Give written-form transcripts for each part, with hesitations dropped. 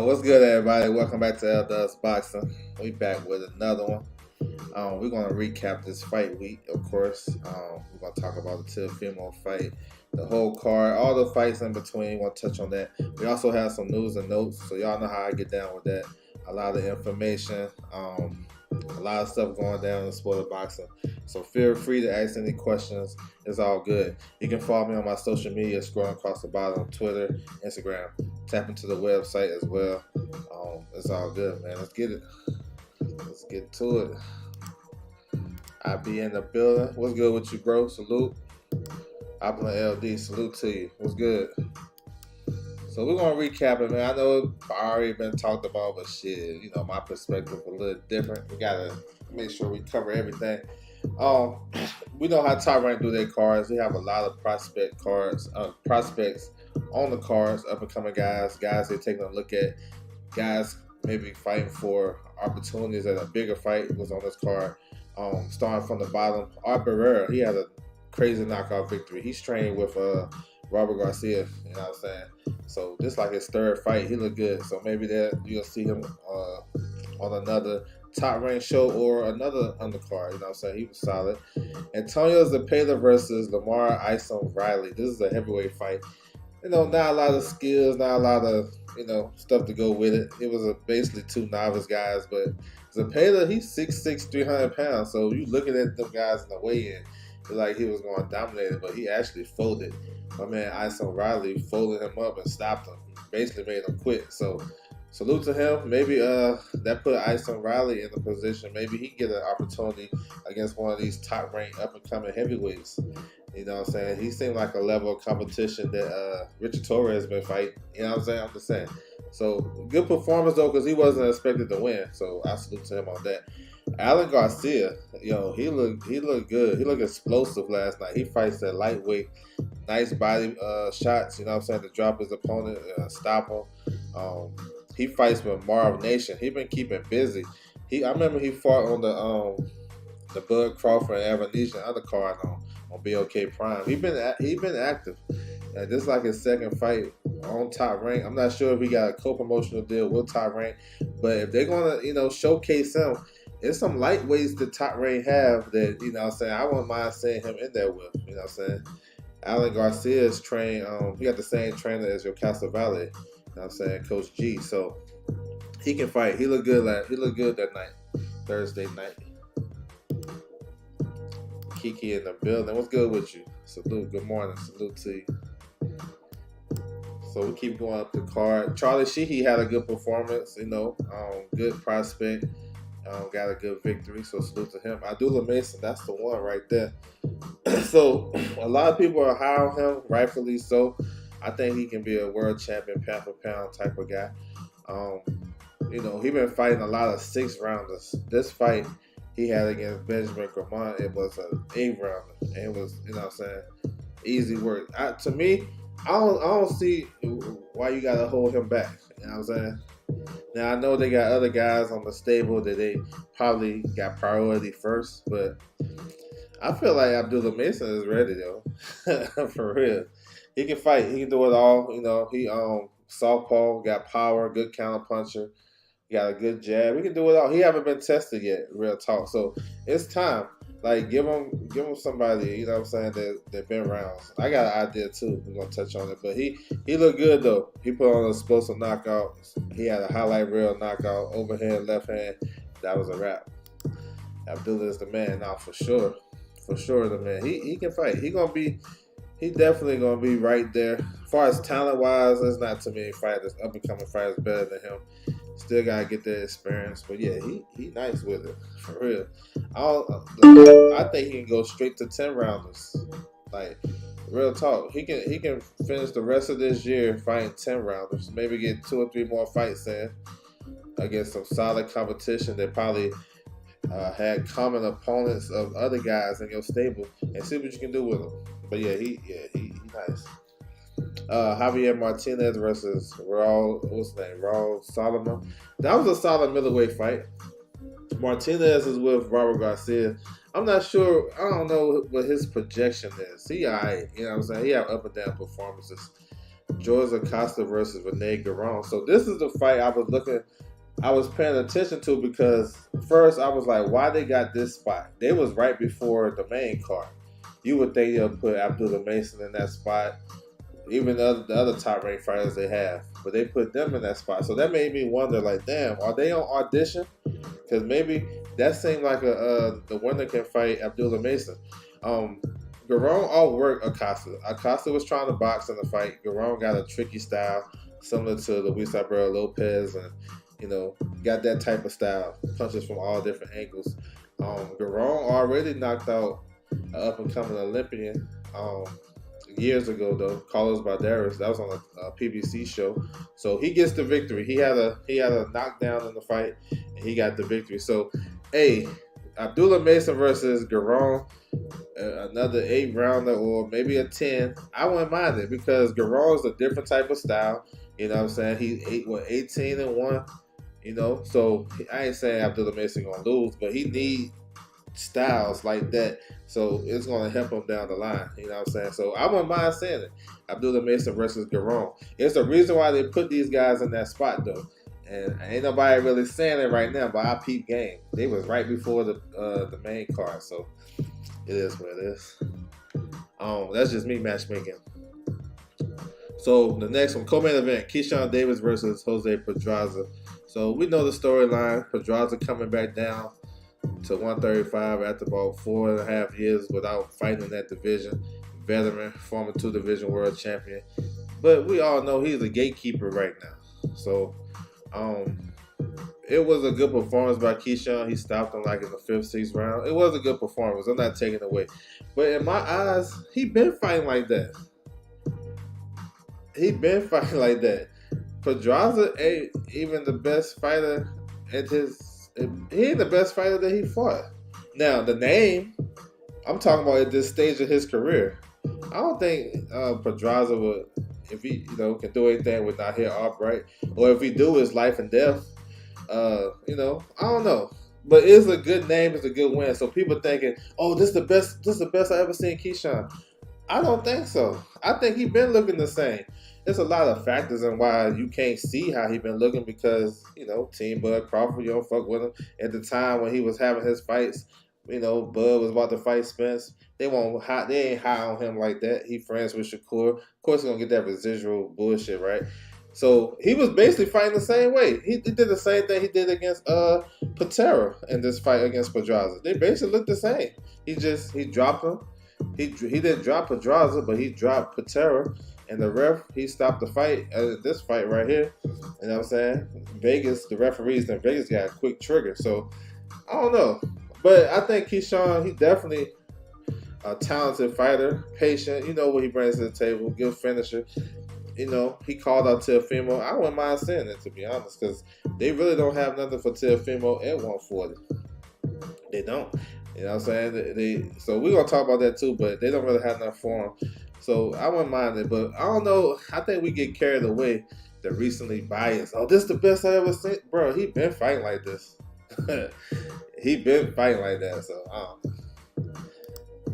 What's good, everybody? Welcome back to L Boxing. We back with another one. We're gonna recap this fight week, of course. We're gonna talk about the Teofimo fight, the whole card, all the fights in between. We're gonna touch on that. We also have some news and notes, so y'all know how I get down with that. A lot of information, a lot of stuff going down in the sport of boxing. So feel free to ask any questions. It's all good. You can follow me on my social media, scrolling across the bottom, Twitter, Instagram. Tap into the website as well. It's all good, man. Let's get it. Let's get to it. I be in the building. What's good with you, bro? Salute. Opulent LD, salute to you. What's good? So we're gonna recap it, man. I know it's already been talked about, but shit, my perspective a little different. We gotta make sure we cover everything. We know how Top Rank do their cards. They have a lot of prospects on the cards, up and coming guys they're taking a look at, guys maybe fighting for opportunities at a bigger fight was on this card. Starting from the bottom, Art Barrera, he had a crazy knockout victory. He's trained with Robert Garcia, you know what I'm saying? So this like his third fight. He looked good. So maybe that you'll see him on another Top Rank show or another undercard, you know what I'm saying? He was solid. Antonio Zepeda versus Lamar Isom Riley. This is a heavyweight fight. Not a lot of skills, not a lot of, stuff to go with it. It was basically two novice guys, but Zepeda, he's 6'6", 300 pounds. So you looking at them guys in the weigh-in, like he was going to dominate it, but he actually folded. My man Isom Riley folded him up and stopped him. Basically made him quit. So salute to him. Maybe that put Isom Riley in the position. Maybe he can get an opportunity against one of these top-ranked up-and-coming heavyweights. You know what I'm saying? He seemed like a level of competition that Richard Torres has been fighting. You know what I'm saying? I'm just saying. So, good performance, though, because he wasn't expected to win. So, I salute to him on that. Alan Garcia, he looked good. He looked explosive last night. He fights at lightweight. Nice body shots, you know what I'm saying, to drop his opponent, stop him. He fights with Marv Nation. He been keeping busy. I remember he fought on the Bud Crawford and Evan Nation undercard on BOK Prime. He been active. This is like his second fight on Top Rank. I'm not sure if he got a co-promotional deal with Top Rank, but if they're gonna, showcase him, it's some lightweights that Top Rank have that, you know what I'm saying, I wouldn't mind seeing him in there with, you know what I'm saying. Alan Garcia is trained, he got the same trainer as your Castle-Valley, you know what I'm saying, Coach G, so he can fight. He looked good that night, Thursday night. Kiki in the building. What's good with you? Salute. Good morning. Salute to you. So we keep going up the card. Charlie Sheehy had a good performance. Good prospect. Got a good victory. So salute to him. Abdullah Mason. That's the one right there. So a lot of people are high on him, rightfully so. I think he can be a world champion, pound for pound type of guy. He been fighting a lot of 6-rounders. This fight he had against Benjamin Gramont, it was an 8-rounder. And it was, you know what I'm saying, easy work. To me, I don't see why you got to hold him back. You know what I'm saying? Now, I know they got other guys on the stable that they probably got priority first, but I feel like Abdullah Mason is ready, though. For real. He can fight. He can do it all. He southpaw, got power, good counter puncher. Got a good jab. We can do it all. He haven't been tested yet, real talk. So it's time. Like give him somebody, you know what I'm saying, that been rounds. I got an idea too. We're gonna touch on it. But he looked good though. He put on an explosive knockout. He had a highlight reel knockout, overhand, left hand. That was a wrap. Abdullah is the man now for sure. For sure the man. He can fight. He definitely gonna be right there. As far as talent wise, there's not too many fighters, up and coming fighters better than him. Still gotta get that experience, but yeah, he nice with it for real. I think he can go straight to 10-rounders. Like real talk, he can finish the rest of this year fighting 10-rounders. Maybe get 2 or 3 more fights in against some solid competition that probably had common opponents of other guys in your stable, and see what you can do with him. But yeah, he nice. Javier Martinez versus Raul Solomon. That was a solid middleweight fight. Martinez is with Robert Garcia. I'm not sure. I don't know what his projection is. He alright. You know what I'm saying? He have up and down performances. George Acosta versus Rene Garon. So this is the fight I was paying attention to because first I was like, why they got this spot? They was right before the main card. You would think they'll put Abdullah Mason in that spot, even the other top ranked fighters they have, but they put them in that spot. So that made me wonder, like, damn, are they on audition? Because maybe that seemed like the winner can fight Abdullah Mason. Garon outworked Acosta. Acosta was trying to box in the fight. Garon got a tricky style, similar to Luis Alberto Lopez, and got that type of style, punches from all different angles. Garon already knocked out an up and coming Olympian years ago, though, Carlos Balderas. That was on a PBC show, so he gets the victory. He had a knockdown in the fight, and he got the victory. So, hey, Abdullah Mason versus Garon, another 8 rounder or maybe a 10. I wouldn't mind it because Garon's a different type of style. You know what I'm saying? He's 18-1. So I ain't saying Abdullah Mason gonna lose, but he need styles like that, so it's gonna help him down the line. You know what I'm saying? So I wouldn't mind saying it. Abdullah Mason versus Garon. It's the reason why they put these guys in that spot, though. And ain't nobody really saying it right now, but I peep game. They was right before the main card, so it is what it is. That's just me matchmaking. So the next one, co-main event, Keyshawn Davis versus Jose Pedraza. So we know the storyline. Pedraza coming back down to 135 after about 4.5 years without fighting in that division. Veteran, former 2 division world champion. But we all know he's a gatekeeper right now. So it was a good performance by Keyshawn. He stopped him like in the 5th, 6th round. It was a good performance. I'm not taking it away. But in my eyes, he been fighting like that. Pedraza ain't even the best fighter at his. He ain't the best fighter that he fought. Now, the name, I'm talking about at this stage of his career. I don't think Pedraza would, if he can do anything with Nahir Albright, or if he do, it's life and death. I don't know. But it's a good name, it's a good win. So people thinking, oh, this is the best I ever seen Keyshawn. I don't think so. I think he been looking the same. There's a lot of factors in why you can't see how he been looking because, Team Bud Crawford, you don't fuck with him. At the time when he was having his fights, Bud was about to fight Spence. They ain't high on him like that. He friends with Shakur. Of course he's gonna get that residual bullshit, right? So he was basically fighting the same way. He did the same thing he did against Patera in this fight against Pedraza. They basically looked the same. He dropped him. He didn't drop Pedraza, but he dropped Patera. And the ref, he stopped the fight, this fight right here. You know what I'm saying? Vegas, the referees in Vegas got a quick trigger. So, I don't know. But I think Keyshawn, he definitely a talented fighter, patient. You know what he brings to the table, good finisher. He called out Teofimo. I wouldn't mind saying it, to be honest, because they really don't have nothing for Teofimo at 140. They don't. You know what I'm saying? So we're going to talk about that too, but they don't really have enough for him. So I wouldn't mind it, but I don't know. I think we get carried away. The recently biased. Oh, this is the best I ever seen. Bro, he been fighting like this. He been fighting like that. So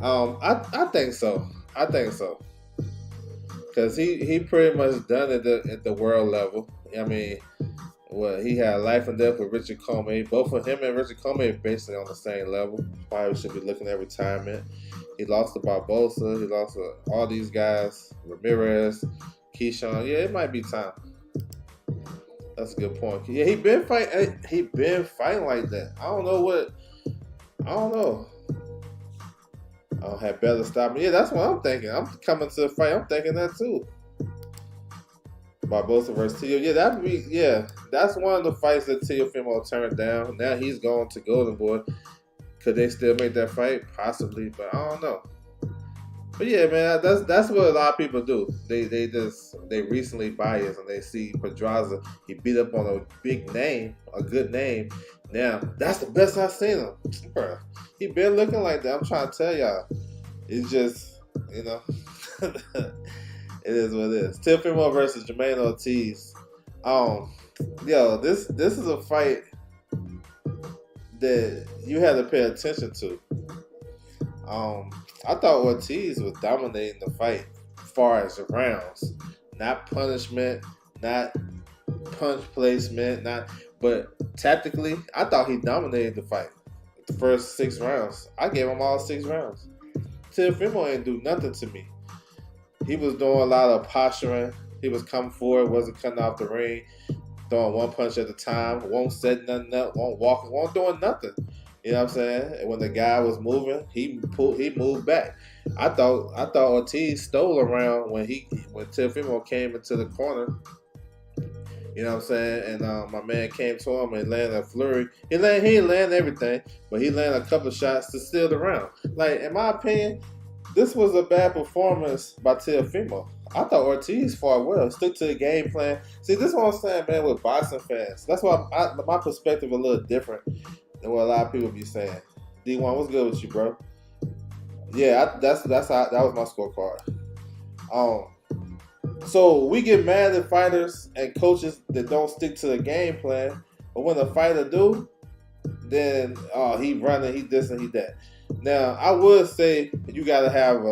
I think so. Because he pretty much done it at the world level. I mean, he had life and death with Richard Comey. Both of him and Richard Comey are basically on the same level. Probably should be looking at retirement. He lost to Barbosa. He lost to all these guys. Ramirez, Keyshawn. Yeah, it might be time. That's a good point. Yeah, he been fighting like that. I don't know. I don't have better stop me. Yeah, that's what I'm thinking. I'm coming to the fight. I'm thinking that too. Barbosa versus Tio. Yeah, that's one of the fights that Teofimo turned down. Now he's going to Golden Boy. Could they still make that fight? Possibly, but I don't know. But yeah, man, that's what a lot of people do. They recently biased and they see Pedraza. He beat up on a big name, a good name. Now that's the best I've seen him. Bruh, he been looking like that. I'm trying to tell y'all. It's just it is what it is. Teofimo versus Jermaine Ortiz. This is a fight that you had to pay attention to. I thought Ortiz was dominating the fight as far as the rounds. not punishment, not punch placement, not. But tactically, I thought he dominated the fight. The first 6 rounds, I gave him all 6 rounds. Teofimo ain't do nothing to me. He was doing a lot of posturing. He was coming forward, wasn't cutting off the ring, throwing one punch at a time, won't set nothing up, won't walk, won't doing nothing. You know what I'm saying? And when the guy was moving, he moved back. I thought Ortiz stole around when Teofimo came into the corner. You know what I'm saying? And my man came to him and landed a flurry. He didn't land everything, but he landed a couple of shots to steal the round. Like, in my opinion, this was a bad performance by Teofimo. I thought Ortiz fought well, stuck to the game plan. See, this is what I'm saying, man, with boxing fans. That's why my perspective a little different than what a lot of people be saying. D1, what's good with you, bro? Yeah, that's how that was my scorecard. So we get mad at fighters and coaches that don't stick to the game plan, but when a fighter do, then he running, he this and he that. Now I would say you gotta have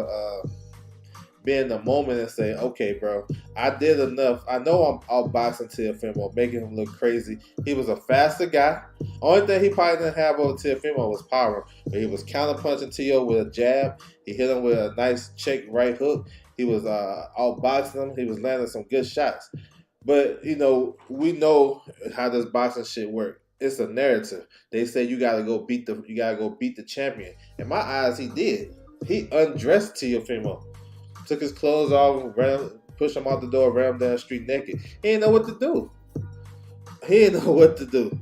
be in the moment and say, okay, bro, I did enough. I know I'm outboxing Teofimo, making him look crazy. He was a faster guy. Only thing he probably didn't have over Teofimo was power. But he was counterpunching Teo with a jab. He hit him with a nice check right hook. He was outboxing him. He was landing some good shots. But, we know how this boxing shit works. It's a narrative. They say you gotta go beat the champion. In my eyes, he did. He undressed Teofimo. Took his clothes off, pushed him out the door, ran him down the street naked. He didn't know what to do.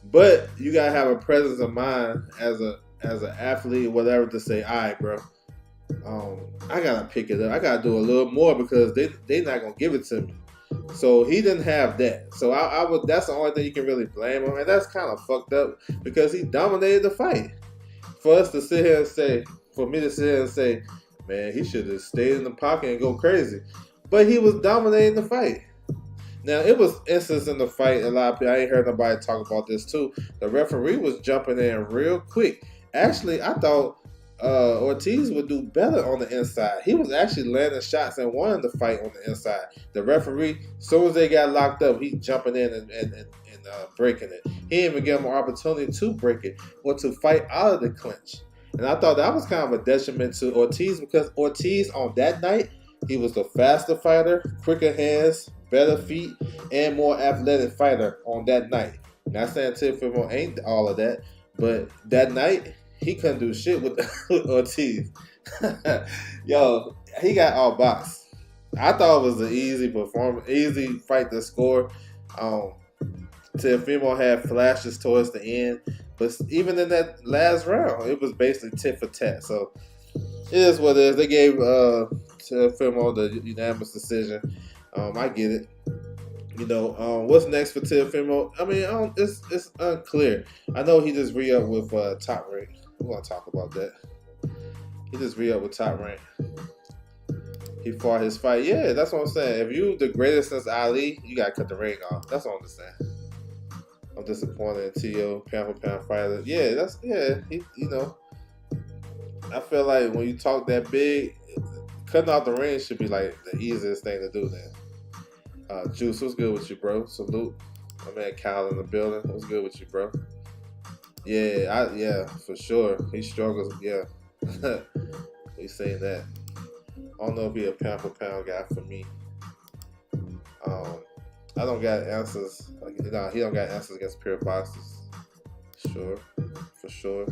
But you gotta have a presence of mind as an athlete, whatever, to say, all right, bro, I gotta pick it up. I gotta do a little more because they not gonna give it to me. So he didn't have that. So I would. That's the only thing you can really blame him, and that's kind of fucked up because he dominated the fight. For me to sit here and say, man, he should have stayed in the pocket and go crazy. But he was dominating the fight. Now, it was instances in the fight, a lot of people, I ain't heard nobody talk about this too. The referee was jumping in real quick. Actually, I thought Ortiz would do better on the inside. He was actually landing shots and won the fight on the inside. The referee, as soon as they got locked up, he jumping in and breaking it. He didn't even give him an opportunity to break it or to fight out of the clinch. And I thought that was kind of a detriment to Ortiz because Ortiz on that night, he was the faster fighter, quicker hands, better feet, and more athletic fighter on that night. Not saying Teofimo ain't all of that, but that night, he couldn't do shit with Ortiz. Yo, he got outboxed. I thought it was an easy performance, easy fight to score. Teofimo had flashes towards the end, but even in that last round, it was basically tit for tat. So it is what it is. They gave Teofimo the unanimous decision. I get it. What's next for Teofimo? I mean, it's unclear. I know he just re-up with Top Rank. We're gonna talk about that. He just re-up with Top Rank. He fought his fight. Yeah, that's what I'm saying. If you the greatest since Ali, you gotta cut the ring off. That's what I'm just saying. I'm disappointed in Teo, pound for pound fighter. Yeah, I feel like when you talk that big, cutting off the ring should be like the easiest thing to do then. Juice, what's good with you, bro? Salute. My man Kyle in the building. What's good with you, bro? Yeah, for sure. He struggles, yeah. He's saying that. I don't know if he's a pound for pound guy for me. I don't got answers. He don't got answers against pure boxers. For sure.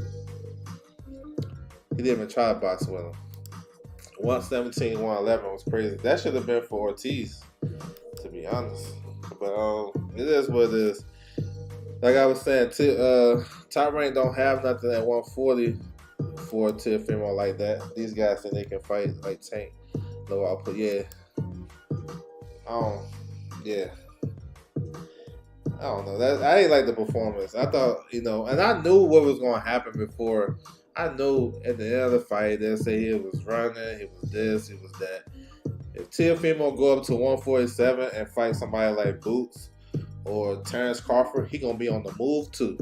He didn't even try to box with him. 117, 111 was crazy. That should have been for Ortiz, to be honest. But it is what it is. Like I was saying, Top Rank don't have nothing at 140 for Teofimo like that. These guys think they can fight like Tank, low output. Yeah. I don't know. I ain't like the performance. I thought, and I knew what was going to happen before. I knew at the end of the fight, they'll say he was running, he was this, he was that. If Teofimo go up to 147 and fight somebody like Boots or Terrence Crawford, he gonna be on the move too.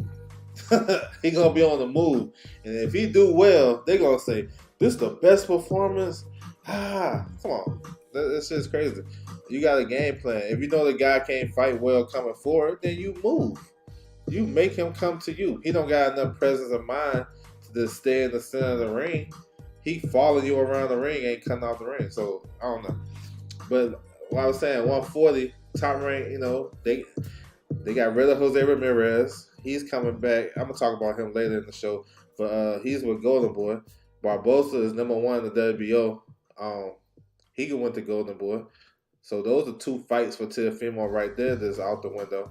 He gonna be on the move, and if he do well, they gonna say this is the best performance. Come on, That's just crazy. You got a game plan. If you know the guy can't fight well coming forward, then you move. You make him come to you. He don't got enough presence of mind to just stay in the center of the ring. He following you around the ring, ain't cutting off the ring. So I don't know. But what I was saying, 140 top rank. They got rid of Jose Ramirez. He's coming back. I'm gonna talk about him later in the show. But he's with Golden Boy. Barbosa is number 1 in the WBO. He can win the Golden Boy. So those are 2 fights for Teofimo right there that's out the window.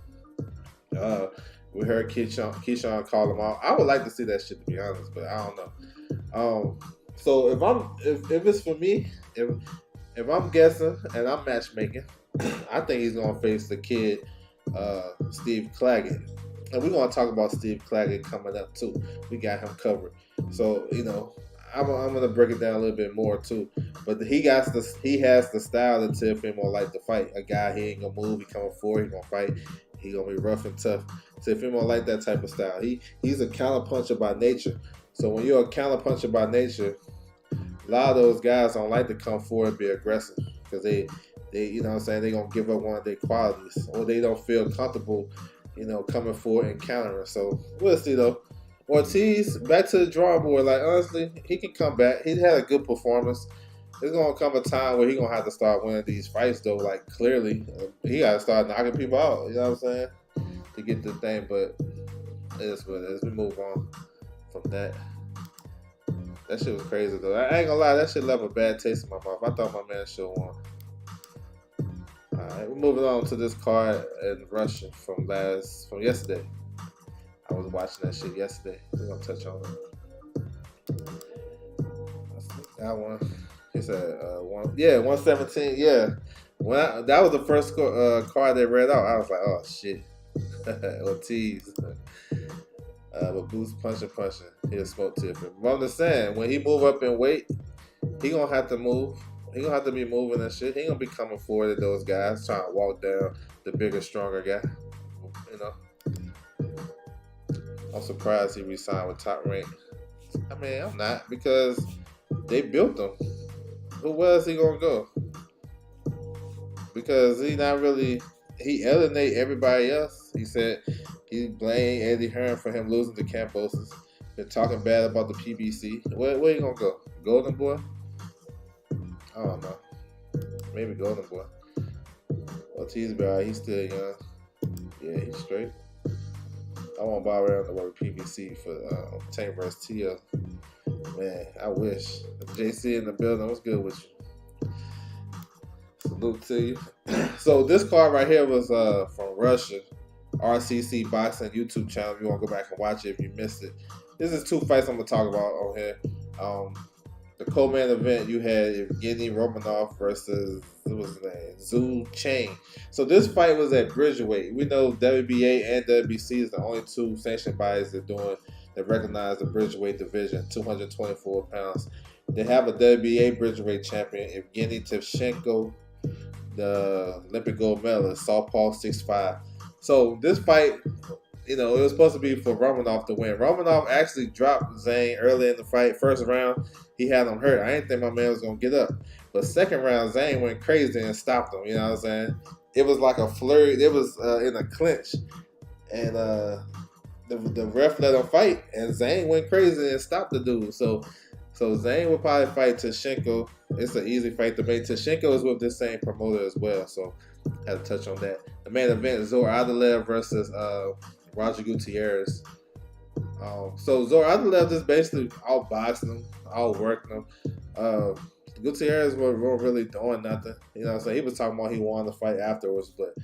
We heard Keyshawn call him out. I would like to see that shit, to be honest, but I don't know. So if it's for me, if I'm guessing and I'm matchmaking, I think he's gonna face the kid, Steve Claggett. And we're gonna talk about Steve Claggett coming up too. We got him covered. So, I'm gonna break it down a little bit more too. But he has the style that Teofimo like to fight. A guy, he ain't gonna move, he coming forward, he gonna fight, he gonna be rough and tough. Teofimo like that type of style. He's a counter puncher by nature. So when you're a counter puncher by nature, a lot of those guys don't like to come forward and be aggressive because they you know what I'm saying, they gonna give up one of their qualities, or they don't feel comfortable, coming forward and countering. So we'll see though. Ortiz, back to the drawing board. Like, honestly, he can come back. He had a good performance. There's gonna come a time where he's gonna have to start winning these fights though. Like, clearly, he gotta start knocking people out. You know what I'm saying? To get the thing, but it is what it is. We move on from that. That shit was crazy though. I ain't gonna lie, that shit left a bad taste in my mouth. I thought my man should have won. Alright, we're moving on to this card in Russia from yesterday. I was watching that shit yesterday. We're gonna touch on it. That one. He said 117. Yeah. That was the first card they read out. I was like, oh shit. Ortiz. But Boots punching. He'll smoke tip. But I'm just saying, when he move up in weight, he gonna have to move. He gonna have to be moving and shit. He gonna be coming forward to those guys, trying to walk down the bigger, stronger guy. I'm surprised he re-signed with Top Rank. I mean, I'm not, because they built him. Who else he gonna go? Because he eliminated everybody else. He said he blamed Eddie Hearn for him losing to Kambosos. Been talking bad about the PBC. Where you gonna go? Golden Boy? I don't know. Maybe Golden Boy. Ortiz, he's still young. Yeah, he's straight. I won't buy around the word PBC for Tank vs. Tio. Man, I wish. JC in the building. What's good with you? Salute to you. So this card right here was from Russia. RCC Boxing YouTube channel. If you want to go back and watch it if you missed it. This is 2 fights I'm going to talk about on here. The co-main event, you had Evgeny Romanov versus, what was his name? Zhu Cheng. So this fight was at Bridgeweight. We know WBA and WBC is the only 2 sanctioned bodies that recognize the Bridgeweight division, 224 pounds. They have a WBA Bridgeweight champion, Evgeny Tivchenko, the Olympic gold medalist, Southpaw 6'5". So this fight, it was supposed to be for Romanov to win. Romanov actually dropped Zhang early in the fight. First round, he had him hurt. I didn't think my man was going to get up. But second round, Zhang went crazy and stopped him. You know what I'm saying? It was like a flurry. It was in a clinch. And the ref let him fight. And Zhang went crazy and stopped the dude. So Zhang will probably fight Tivchenko. It's an easy fight to make. Tivchenko is with this same promoter as well. So I had to touch on that. The main event, Zor Adelev versus Roger Gutierrez. So Zor Adelev just basically outboxing him, outworking him. Gutierrez wasn't really doing nothing. You know what I'm saying? He was talking about he wanted to fight afterwards, but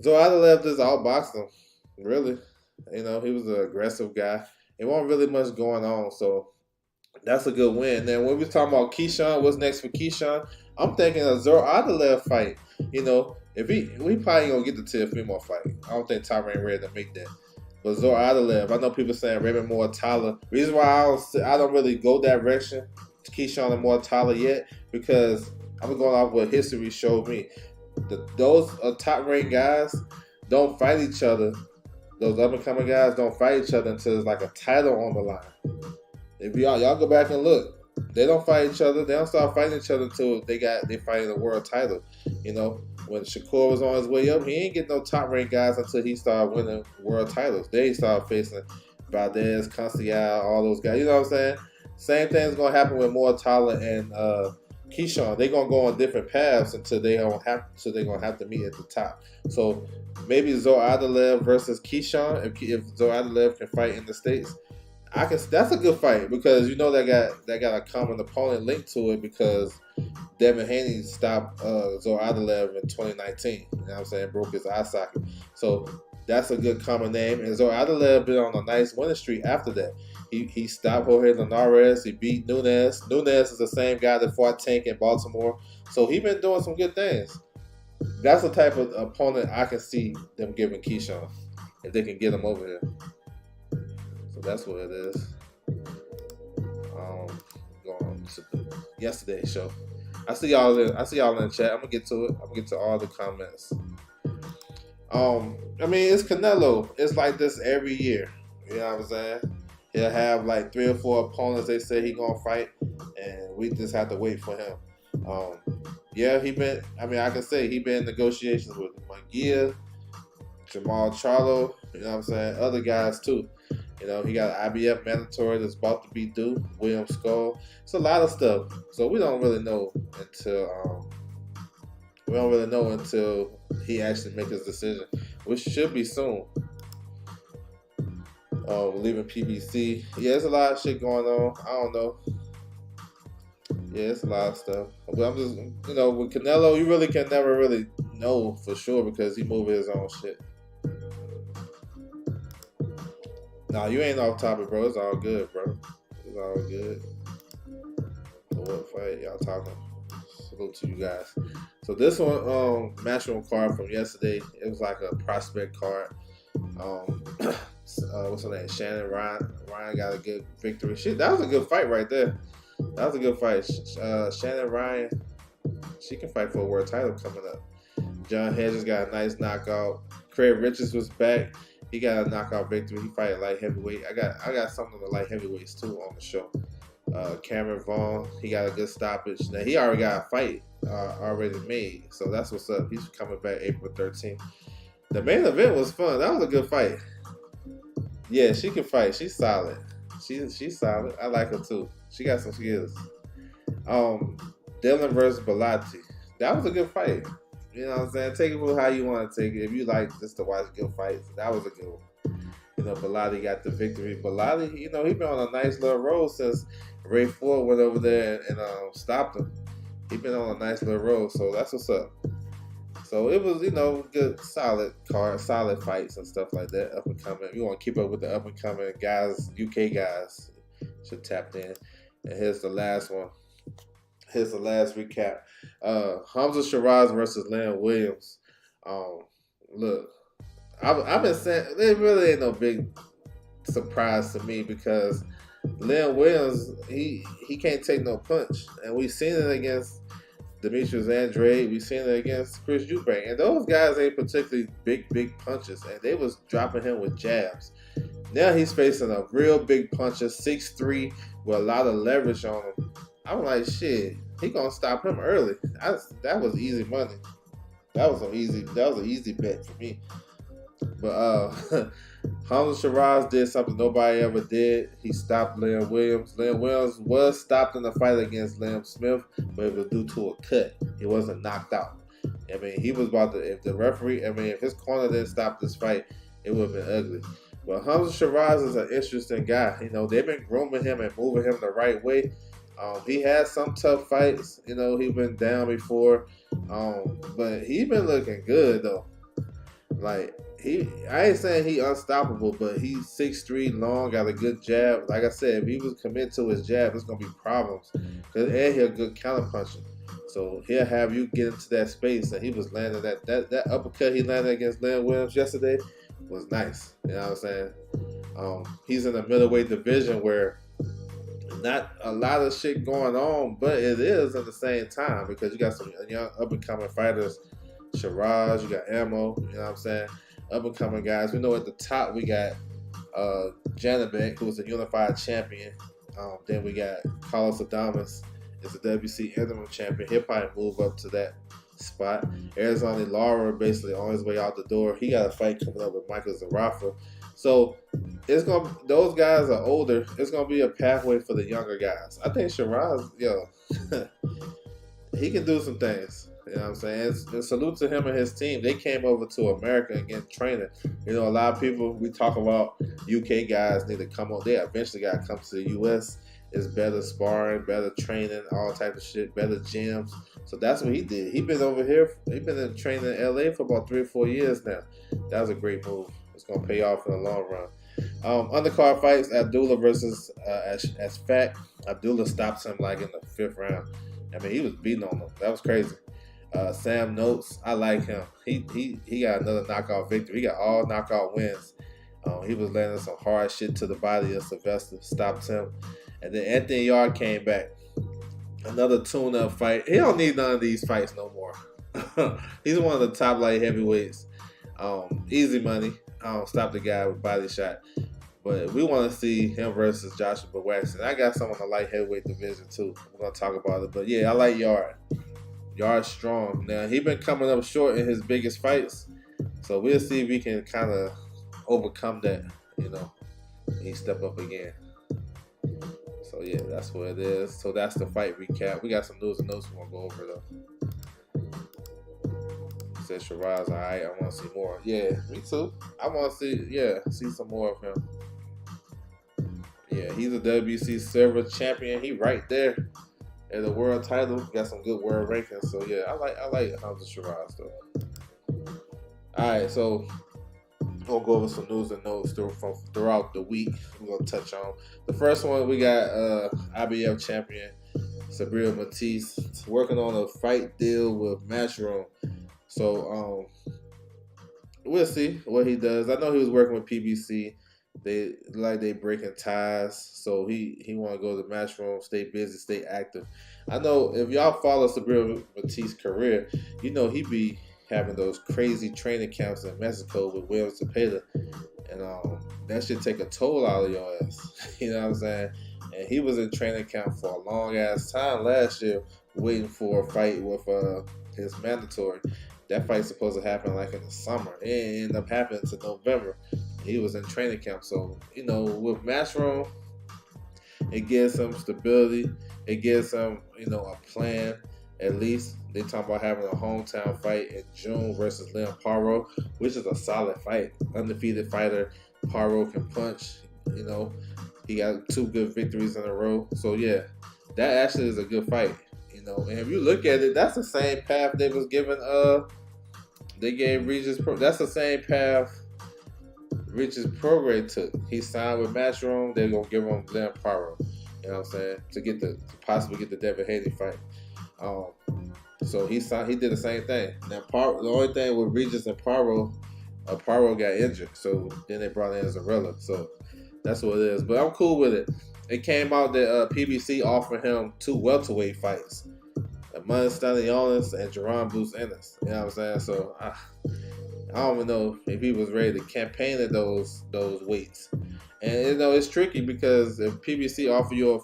Zor Adelev just outboxed him. Really. He was an aggressive guy. It wasn't really much going on, so that's a good win. Then when we talking about Keyshawn, what's next for Keyshawn? I'm thinking a Zor Adelev fight. If we probably gonna get the Teofimo fight. I don't think Tyron ready to make that. But Zor Adelev, I know people saying Raymond Mortala. Reason why I don't really go that direction to Keyshawn and Mortala yet, because I'm going off what history showed me. Those top ranked guys don't fight each other. Those up and coming guys don't fight each other until there's like a title on the line. If y'all go back and look, they don't fight each other. They don't start fighting each other until they fighting the world title. You know, when Shakur was on his way up, he ain't get no top ranked guys until he started winning world titles. They started facing Valdez, Conceição, all those guys. You know what I'm saying? Same thing's gonna happen with Mortala and Keyshawn. They're gonna go on different paths until they're gonna have to meet at the top. So maybe Zor Adelev versus Keyshawn. If Zor Adelev can fight in the States, that's a good fight because you know that got a common opponent linked to it because Devin Haney stopped Zor Adelev in 2019. You know what I'm saying? Broke his eye socket. So that's a good common name. And Zor Adelev been on a nice winning streak after that. He stopped Jorge Linares. He beat Nunes. Nunes is the same guy that fought Tank in Baltimore. So he been doing some good things. That's the type of opponent I can see them giving Keyshawn if they can get him over here. So that's what it is. Going to yesterday's show. I see y'all in the chat. I'm gonna get to it. I'm gonna get to all the comments. I mean, it's Canelo. It's like this every year. You know what I'm saying? He'll have like 3 or 4 opponents they say he gonna fight, and we just have to wait for him. Yeah, I can say he been in negotiations with Munguia, Jamal Charlo, you know what I'm saying, other guys too. You know, he got an IBF mandatory that's about to be due, William Skull. It's a lot of stuff. So we don't really know until he actually makes his decision, which should be soon. Leaving PBC. Yeah, there's a lot of shit going on. I don't know. Yeah, it's a lot of stuff. But I'm just, with Canelo, you really can never really know for sure because he moving his own shit. Nah, you ain't off topic, bro. It's all good, bro. It's all good. What fight y'all talking? Salute to you guys. So this one, matchroom card from yesterday. It was like a prospect card. What's her name? Shannon Ryan. Ryan got a good victory. That was a good fight right there. That was a good fight. Shannon Ryan, she can fight for a world title coming up. John Hedges got a nice knockout. Craig Richards was back. He got a knockout victory. He fight light heavyweight. I got some of the light heavyweights too on the show. Cameron Vaughn, he got a good stoppage. Now he already got a fight already made, so that's what's up. He's coming back April 13th. The main event was fun. That was a good fight. Yeah, she can fight. She's solid. She's solid. I like her too. She got some skills. Dylan versus Bellotti. That was a good fight. You know what I'm saying? Take it for how you want to take it. If you like just to watch good fights, that was a good one. Bellotti got the victory. Bellotti, he been on a nice little road since Ray Ford went over there and stopped him. He been on a nice little road, so that's what's up. So it was, good, solid card, solid fights and stuff like that. Up and coming. You want to keep up with the up and coming guys, UK guys should tap in. And here's the last one. Here's the last recap. Hamza Shiraz versus Leon Williams. Look, I've been saying it really ain't no big surprise to me because Leon Williams, he can't take no punch. And we've seen it against Demetrius Andrade. We've seen it against Chris Eubank. And those guys ain't particularly big punches. And they was dropping him with jabs. Now he's facing a real big puncher, 6'3", with a lot of leverage on him. I'm like, shit, he gonna stop him early. That was easy money. That was an easy bet for me. But Hamza Shiraz did something nobody ever did. He stopped Leon Williams. Leon Williams was stopped in the fight against Liam Smith, but it was due to a cut. He wasn't knocked out. I mean, he was about to, if his corner didn't stop this fight, it would have been ugly. But Hamza Shiraz is an interesting guy. They've been grooming him and moving him the right way. He had some tough fights. He been down before. But he been looking good, though. Like, I ain't saying he unstoppable, but he's 6'3", long, got a good jab. Like I said, if he was committed to his jab, it's going to be problems. And he's a good counterpuncher. So he'll have you get into that space. And he was landing that uppercut he landed against Leon Williams yesterday was nice. You know what I'm saying? He's in the middleweight division where not a lot of shit going on, but it is at the same time because you got some young up-and-coming fighters. Shiraz, you got Ammo, you know what I'm saying? Up-and-coming guys. We know at the top we got Janibek, who's a unified champion. Then we got Carlos Adames is the WC interim champion. He'll probably move up to that spot. Arizona Lara basically on his way out the door. He got a fight coming up with Michael Zarafa. So it's gonna those guys are older. It's gonna be a pathway for the younger guys. I think Shiraz, he can do some things. You know what I'm saying? And salute to him and his team. They came over to America and get training. You know, a lot of people, we talk about UK guys need to come on. They eventually got to come to the US. It's better sparring, better training, all type of shit, better gyms. So that's what he did. He been over here. He been in training in LA for about 3 or 4 years now. That was a great move. It's gonna pay off in the long run. Undercard fights: Abdullah versus Asfak. Abdullah stops him like in the 5th round. I mean, he was beating on him. That was crazy. Sam Notes, I like him. He got another knockout victory. He got all knockout wins. He was landing some hard shit to the body of Sylvester, stopped him. And then Anthony Yard came back. Another tune-up fight. He don't need none of these fights no more. He's one of the top light heavyweights. Easy money. Stop the guy with body shot. But we want to see him versus Joshua Buatsi. I got some on the light heavyweight division too. We're going to talk about it. But yeah, I like Yard. Yard's strong. Now, he been coming up short in his biggest fights. So we'll see if we can kind of overcome that, he step up again. So yeah, that's what it is. So that's the fight recap. We got some news and notes we want to go over though. Said Shiraz, alright, I want to see more. Yeah, me too. I want to see some more of him. Yeah, he's a WC Silver champion. He right there at the world title. Got some good world rankings. So yeah, I like Hamza Shiraz though. Alright, so we'll go over some news and notes throughout the week. We're gonna touch on the first one. We got IBF champion Subriel Matias working on a fight deal with Matchroom. So we'll see what he does. I know he was working with PBC. They breaking ties, so he want to go to Matchroom, stay busy, stay active. I know if y'all follow Subriel Matias' career, he be having those crazy training camps in Mexico with William Zepeda, and that should take a toll out of your ass. You know what I'm saying? And he was in training camp for a long ass time last year, waiting for a fight with his mandatory. That fight's supposed to happen like in the summer. It ended up happening to November. He was in training camp. So, with Matchroom, it gives him stability. It gives him, a plan. At least they talk about having a hometown fight in June versus Leon Paro, which is a solid fight. Undefeated fighter. Paro can punch. He got 2 good victories in a row. So, yeah, that actually is a good fight. And if you look at it, that's the same path they was given. They gave Regis. That's the same path Regis Prograis took. He signed with Matchroom. They're gonna give him Leon Paro. You know what I'm saying? To possibly get the Devin Haney fight. So he did the same thing. Now the only thing with Regis and Paro got injured. So then they brought in Zarella. So that's what it is. But I'm cool with it. It came out that PBC offered him 2 welterweight fights. Amanda Stanlionis and Jerron Bruce Ennis. You know what I'm saying? So I don't even know if he was ready to campaign at those weights. And it's tricky because if PBC offer you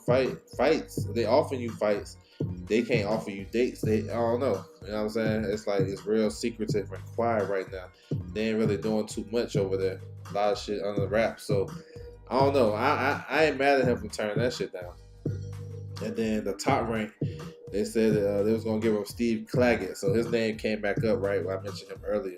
fights, they offer you fights, they can't offer you dates. I don't know. You know what I'm saying? It's like it's real secretive and quiet right now. They ain't really doing too much over there. A lot of shit under the wraps. So I don't know. I ain't mad at him for turning that shit down. And then the Top Rank, they said they was gonna give him Steve Claggett, so his name came back up right when I mentioned him earlier.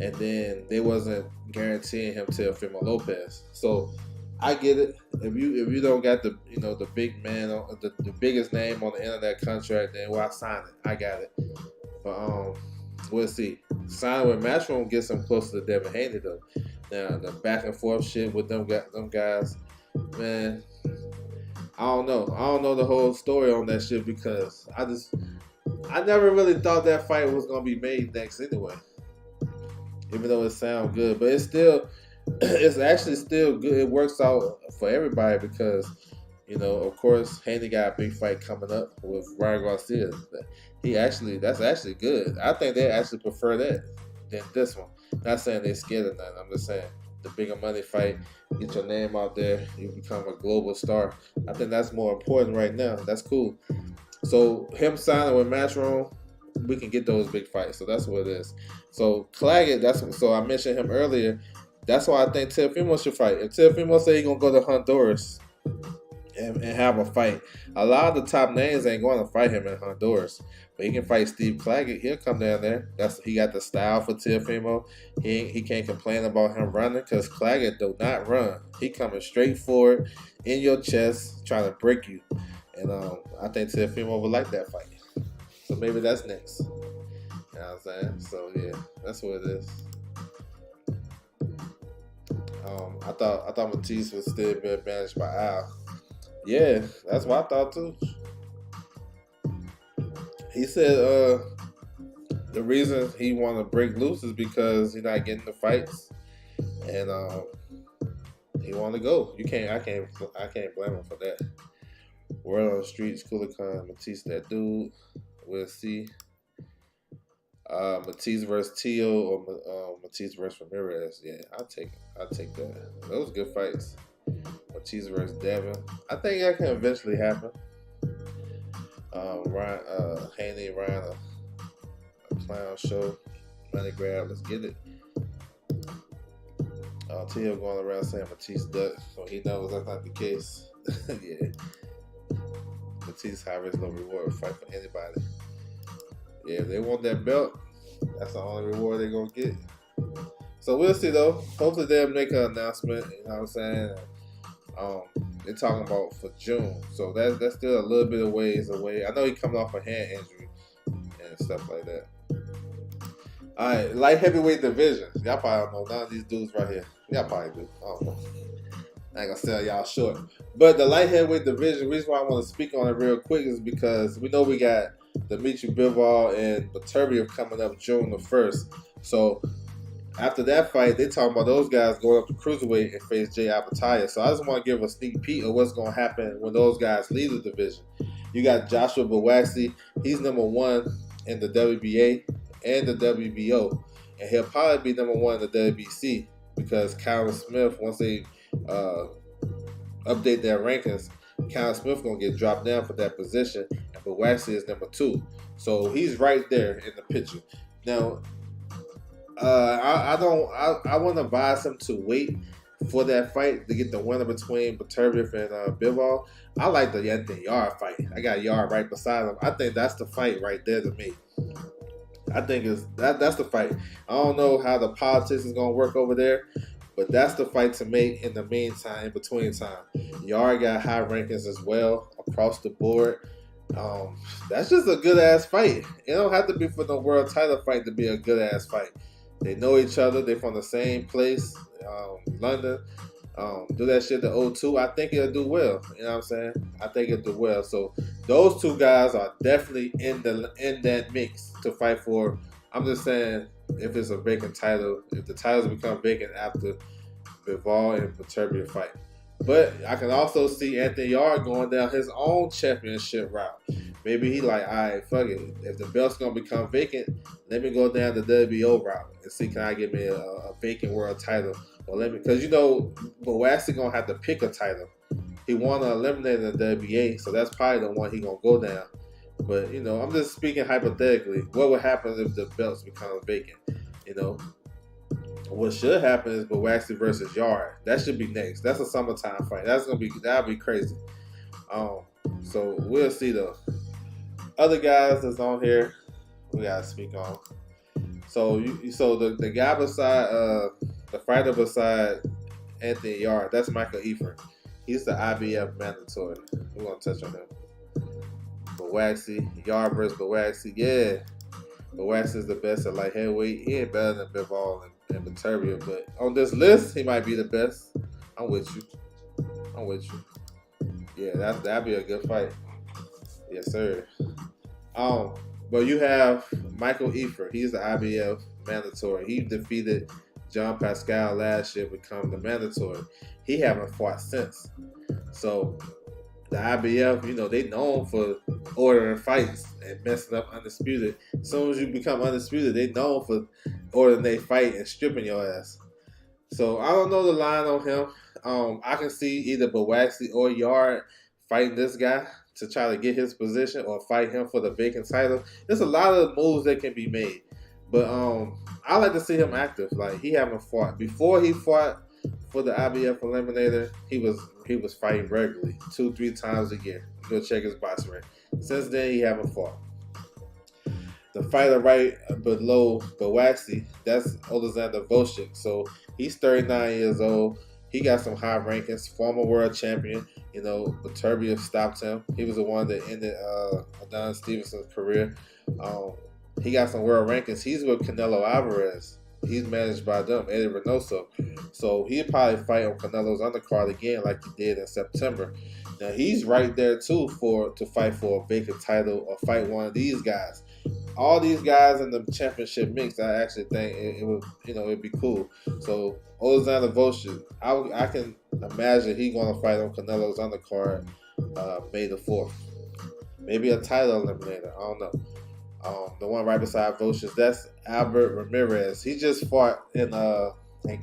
And then they wasn't guaranteeing him Teofimo Lopez. So I get it. If you don't got the the big man the biggest name on the end of that contract, then why sign it? I got it. But we'll see. Signing with Matchroom gets him close to Devin Haney though. Now the back and forth shit with them guys, man. I don't know the whole story on that shit because I never really thought that fight was gonna be made next anyway. Even though it sounds good, but it's actually still good. It works out for everybody because of course Haney got a big fight coming up with Ryan Garcia. That's actually good. I think they actually prefer that than this one. Not saying they're scared of nothing. I'm just saying the bigger money fight, get your name out there, you become a global star. I think that's more important right now. That's cool. So him signing with Matchroom, we can get those big fights. So that's what it is. So Claggett, so I mentioned him earlier. That's why I think Teofimo should fight. If Teofimo say he's gonna go to Honduras and have a fight, a lot of the top names ain't going to fight him in Honduras. But he can fight Steve Claggett. He'll come down there. He got the style for Teofimo. He can't complain about him running because Claggett do not run. He coming straight forward in your chest, trying to break you. And I think Teofimo would like that fight. So maybe that's next. You know what I'm saying? So yeah, that's what it is. I thought Matisse would still be managed by Al. Yeah, that's what I thought too. He said the reason he want to break loose is because he's not getting the fights, and he want to go. I can't blame him for that. Word on the streets, Kulikan, Matisse, that dude. We'll see. Matisse versus Tio or Matisse versus Ramirez. Yeah, I'll take that. Those good fights. Matisse versus Devin. I think that can eventually happen. Haney, Ryan, a clown show. Money grab, let's get it. Tio going around saying Matisse duck, so he knows that's not the case. Yeah. Matisse high risk, low reward fight for anybody. Yeah, if they want that belt, that's the only reward they're gonna get. So we'll see though. Hopefully they'll make an announcement, you know what I'm saying? They're talking about for June. So that's still a little bit of ways away. I know he's coming off a hand injury and stuff like that. Alright, light heavyweight division. Y'all probably don't know none of these dudes right here. Y'all probably do. I don't know. I ain't gonna sell y'all short. But the light heavyweight division, the reason why I want to speak on it real quick is because we know we got Dimitri Bivol and Beterbiev coming up June the 1st. So after that fight, they talking about those guys going up to cruiserweight and face Jay Apataya. So I just want to give a sneak peek of what's going to happen when those guys leave the division. You got Joshua Buatsi. He's number 1 in the WBA and the WBO. And he'll probably be number 1 in the WBC because Callum Smith, once they update their rankings, Callum Smith going to get dropped down for that position. And Buatsi is number 2. So he's right there in the picture. Now, I want to advise him to wait for that fight to get the winner between Beterbiev and Bivol. I like the Anthony Yarde fight. I got Yarde right beside him. I think that's the fight right there to me. I think that's the fight. I don't know how the politics is gonna work over there, but that's the fight to make in the meantime, in between time. Yarde got high rankings as well across the board. That's just a good ass fight. It don't have to be for the world title fight to be a good ass fight. They know each other. They're from the same place, London. Do that shit to O2. I think it'll do well. You know what I'm saying? I think it'll do well. So those two guys are definitely in that mix to fight for. I'm just saying, if it's a vacant title, if the titles become vacant after Bivol and Beterbiev fight. But I can also see Anthony Yarde going down his own championship route. Maybe he like, all right, fuck it. If the belt's gonna become vacant, let me go down the WBO route and see can I get me a vacant world title, or because Buatsi gonna have to pick a title. He want to eliminate the WBA, so that's probably the one he gonna go down. But I'm just speaking hypothetically. What would happen if the belts become vacant? What should happen is Buatsi versus Yarde. That should be next. That's a summertime fight. That'll be crazy. So we'll see though. Other guys that's on here, we gotta speak on. So the guy beside the fighter beside Anthony Yarde, that's Michael Eafer. He's the IBF mandatory. We want to touch on him. Buatsi, Yarde versus Buatsi. Yeah, Buatsi is the best at light heavyweight. He ain't better than Bivol and Beterbiev, but on this list, he might be the best. I'm with you. Yeah, that'd be a good fight. Yes, sir. But you have Michael Eafer. He's the IBF mandatory. He defeated John Pascal last year, become the mandatory. He haven't fought since. So the IBF, they known for ordering fights and messing up Undisputed. As soon as you become Undisputed, they known for ordering their fight and stripping your ass. So I don't know the line on him. I can see either Bawaxi or Yard fighting this guy to try to get his position or fight him for the vacant title. There's a lot of moves that can be made, but I like to see him active. Like he haven't fought before. He fought for the IBF Eliminator. He was fighting regularly, 2-3 times a year. Go check his box rank. Since then, he haven't fought. The fighter right below Bawaxi, that's Alexander Volchik. So he's 39 years old. He got some high rankings. Former world champion. You know, Beterbiev stopped him. He was the one that ended Adonis Stevenson's career. He got some world rankings. He's with Canelo Alvarez. He's managed by them, Eddie Reynoso. So he'll probably fight on Canelo's undercard again like he did in September. Now he's right there too to fight for a vacant title or fight one of these guys. All these guys in the championship mix, I actually think it would, it'd be cool. So Alexander Volchik, I can imagine he's going to fight on Canelo's undercard May the 4th. Maybe a title eliminator. I don't know. The one right beside Volchik, that's Albert Ramirez. He just fought in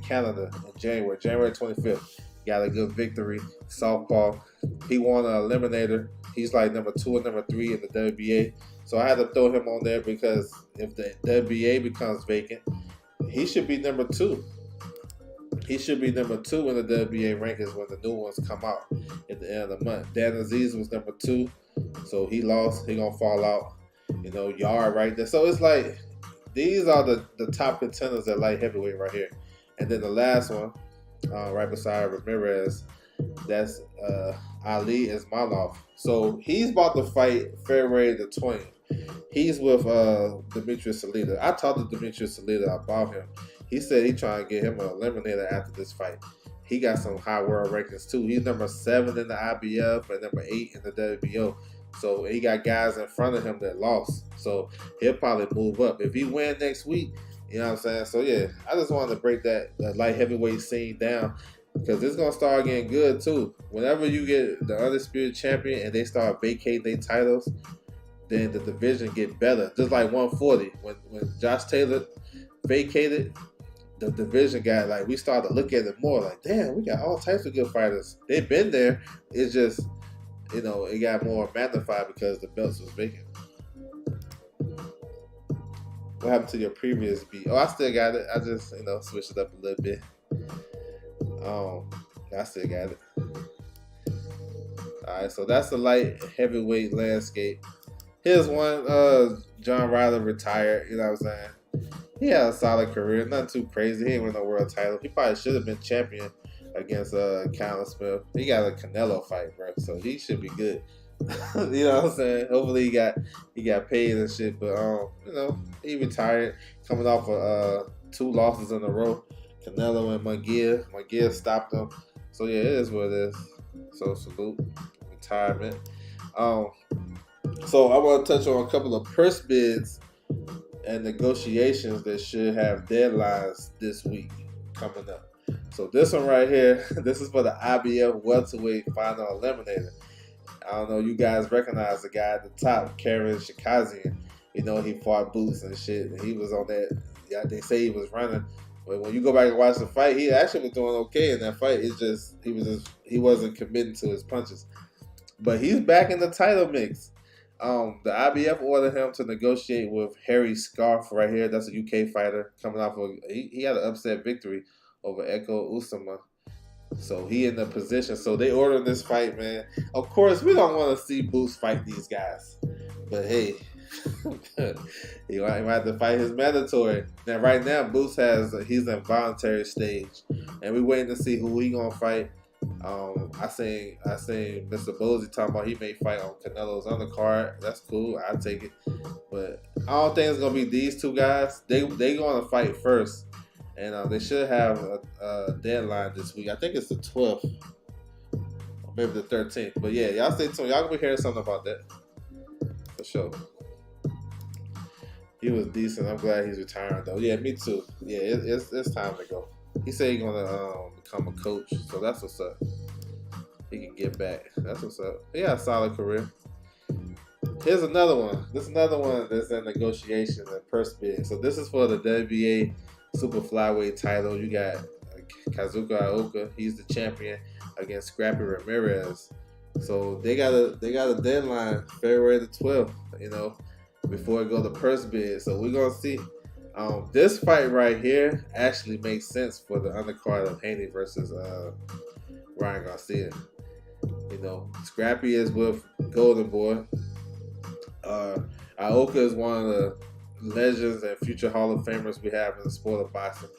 Canada in January 25th. Got a good victory. Southpaw. He won an eliminator. He's like number 2 and number 3 in the WBA. So I had to throw him on there because if the WBA becomes vacant, he should be number 2. He should be number 2 in the WBA rankings when the new ones come out at the end of the month. Dan Aziz was number 2, so he lost. He gonna fall out. Yard right there. So it's like these are the top contenders at light heavyweight right here. And then the last one, right beside Ramirez, that's Ali Ismailov. So he's about to fight February the 20th. He's with Demetrius Salita. I talked to Demetrius Salita about him. He said he's trying to get him an eliminator after this fight. He got some high world rankings too. He's number 7 in the IBF and number 8 in the WBO. So he got guys in front of him that lost. So he'll probably move up. If he win next week, you know what I'm saying? So yeah, I just wanted to break that light heavyweight scene down because it's going to start getting good too. Whenever you get the undisputed champion and they start vacating their titles, then the division get better. Just like 140. When Josh Taylor vacated, the division got like, we started to look at it more like, damn, we got all types of good fighters. They've been there. It's just, it got more magnified because the belts was vacant. What happened to your previous beat? Oh, I still got it. I just, switched it up a little bit. I still got it. Alright, so that's the light heavyweight landscape. Here's one, John Ryder retired, you know what I'm saying? He had a solid career, nothing too crazy. He ain't win no world title. He probably should have been champion against Callum Smith. He got a Canelo fight, bro, so he should be good. You know what I'm saying? Hopefully he got paid and shit, but he retired coming off of 2 losses in a row. Canelo and Munguia. Munguia stopped him. So yeah, it is what it is. So salute. Retirement. So I want to touch on a couple of purse bids and negotiations that should have deadlines this week coming up. So this one right here, this is for the IBF welterweight final eliminator. I don't know, you guys recognize the guy at the top, Karen Shikazian. He fought Boots and shit, and he was on that. Yeah, they say he was running, but when you go back and watch the fight, he actually was doing okay in that fight. It's just he wasn't committing to his punches. But he's back in the title mix. The IBF ordered him to negotiate with Harry Scarf right here. That's a UK fighter coming off of he had an upset victory over Eko Usama. So he in the position. So they ordered this fight, man. Of course, we don't want to see Boots fight these guys. But hey, he might have to fight his mandatory. Now, right now, Boots he's in voluntary stage. And we're waiting to see who he going to fight. I seen Mr. Bosey talking about he may fight on Canelo's undercard. That's cool. I'll take it. But I don't think it's going to be these 2 guys. They going to fight first. And they should have a deadline this week. I think it's the 12th. Or maybe the 13th. But yeah, y'all stay tuned. Y'all gonna be hearing something about that. For sure. He was decent. I'm glad he's retiring though. Yeah, me too. Yeah, it's time to go. He said he's gonna become a coach. So that's what's up. He can get back. That's what's up. He had a solid career. Here's another one. This is another one that's in negotiations and purse bid. So this is for the WBA Super Flyweight title. You got Kazuka Ioka. He's the champion against Scrappy Ramirez. So they got a deadline February the 12th. Before it go to purse bid. So we're gonna see. This fight right here actually makes sense for the undercard of Haney versus Ryan Garcia. Scrappy is with Golden Boy. Ioka is one of the legends and future Hall of Famers we have in the sport of boxing.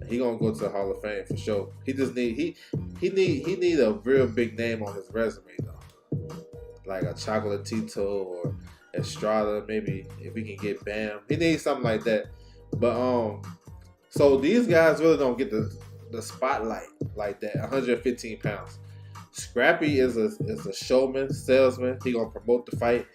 He gonna go to the Hall of Fame for sure. He just need a real big name on his resume though, like a Chocolatito or Estrada. Maybe if we can get Bam, he needs something like that. But so these guys really don't get the spotlight like that. 115 pounds. Scrappy is a showman, salesman. He gonna promote the fight.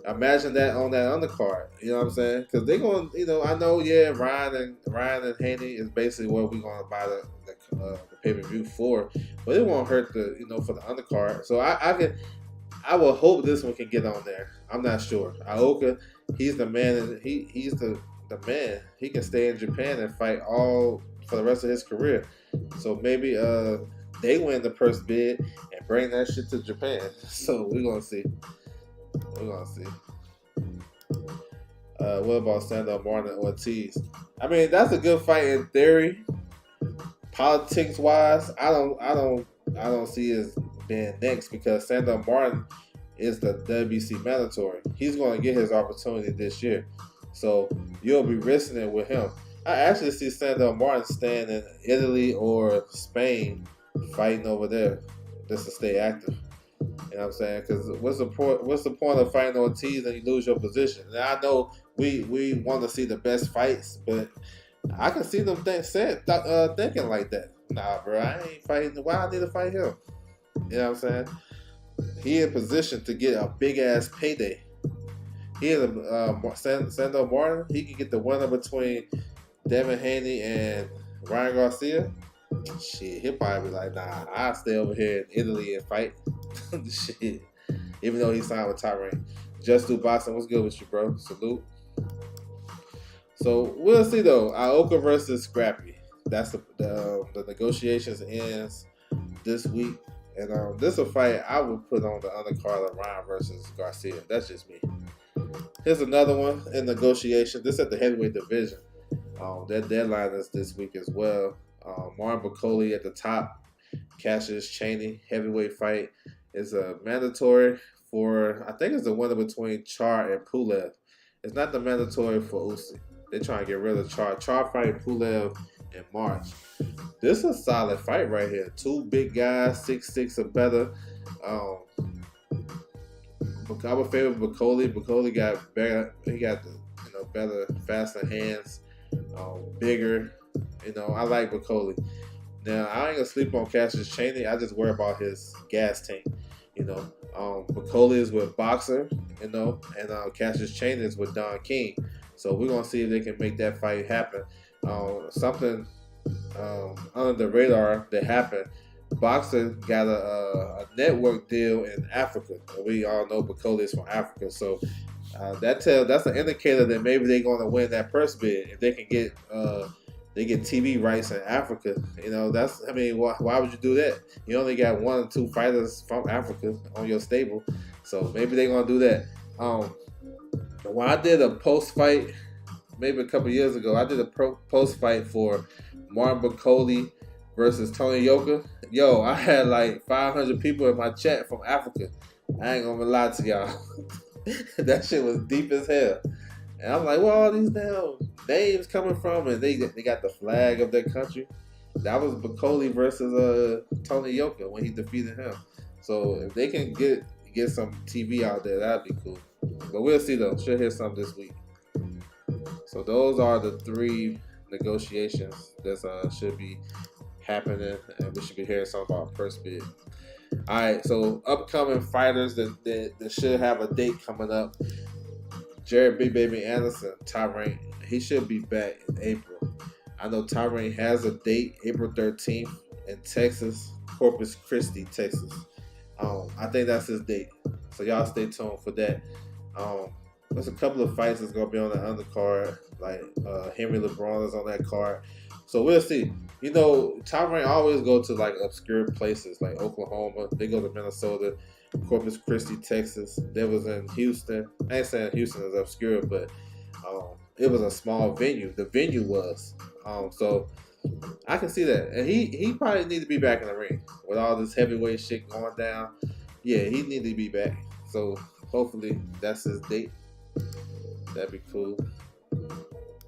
Imagine that on that undercard. You know what I'm saying? Because they gonna, I know, yeah, Ryan and Haney is basically what we gonna buy the pay per view for, but it won't hurt for the undercard. So I will hope this one can get on there. I'm not sure. Ioka, he's the man, and he's the man. He can stay in Japan and fight all for the rest of his career. So maybe they win the purse bid and bring that shit to Japan. So we're gonna see. What about Sandor Martin Ortiz? I mean, that's a good fight in theory. Politics wise, I don't see it as being next because Sandor Martin is the WBC mandatory. He's going to get his opportunity this year, so you'll be risking it with him. I actually see Sandor Martin staying in Italy or Spain, fighting over there just to stay active. You know what I'm saying? Because what's the point of fighting Ortiz and you lose your position? And I know we want to see the best fights, but I can see them thinking like that. Nah, bro, I ain't fighting. Why I need to fight him? You know what I'm saying? He in position to get a big ass payday. He is Sandor Martin. He can get the winner between Devin Haney and Ryan Garcia. Shit, he'll probably be like, nah, I'll stay over here in Italy and fight. Shit. Even though he signed with Top Rank. Just Do Boxing, what's good with you, bro? Salute. So we'll see though. Ioka versus Scrappy. That's the negotiations ends this week. And this is a fight I would put on the undercard of Ryan versus Garcia. That's just me. Here's another one in negotiation. This at the heavyweight division. That deadline is this week as well. Martin Bakole at the top. Cassius Chaney heavyweight fight is a mandatory for, I think it's the winner between Char and Pulev. It's not the mandatory for Usyk. They're trying to get rid of Char. Char fighting Pulev in March. This is a solid fight right here. Two big guys, 6'6" or better. I would favor Bakole. Bakole got better. He got the better, faster hands, bigger. I like Bakole. Now I ain't gonna sleep on Cassius Chaney. I just worry about his gas tank. Bakole is with Boxer, and Cassius Chaney is with Don King. So we're gonna see if they can make that fight happen. Something under the radar that happened. Boxer got a network deal in Africa. We all know Bakole is from Africa, so that's an indicator that maybe they're going to win that purse bid if they can get TV rights in Africa. Why would you do that? You only got 1 or 2 fighters from Africa on your stable, so maybe they're going to do that. When I did a post fight, maybe a couple years ago, I did a post fight for Martin Bakole versus Tony Yoka. Yo, I had like 500 people in my chat from Africa. I ain't gonna lie to y'all. That shit was deep as hell. And I'm like, where all these damn names coming from? And they got the flag of their country. That was Bakole versus Tony Yoka when he defeated him. So if they can get some TV out there, that'd be cool. But we'll see though. Should hear something this week. So those are the 3 negotiations that should be happening, and we should be hearing something about purse bid. All right, so upcoming fighters that should have a date coming up. Jared Big Baby Anderson, Top Rank, he should be back in April. I know Top Rank has a date, April 13th in Texas, Corpus Christi, Texas. I think that's his date. So y'all stay tuned for that. There's a couple of fights that's gonna be on the undercard, like Henry LeBron is on that card. So we'll see. You know, Top Rank always go to like obscure places like Oklahoma. They go to Minnesota, Corpus Christi, Texas. They was in Houston. I ain't saying Houston is obscure, but it was a small venue. The venue was. So I can see that, and he probably need to be back in the ring with all this heavyweight shit going down. Yeah, he need to be back. So hopefully that's his date. That'd be cool.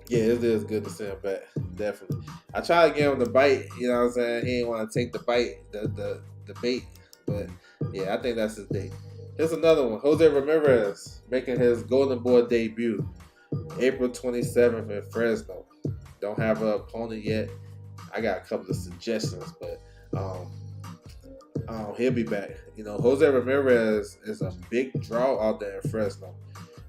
Yeah, it is good to see him back. Definitely. I tried to get him the bite. You know what I'm saying? He didn't want to take the bite, the bait. But yeah, I think that's his date. Here's another one. Jose Ramirez making his Golden Boy debut, April 27th in Fresno. Don't have an opponent yet. I got a couple of suggestions, but he'll be back. You know, Jose Ramirez is a big draw out there in Fresno.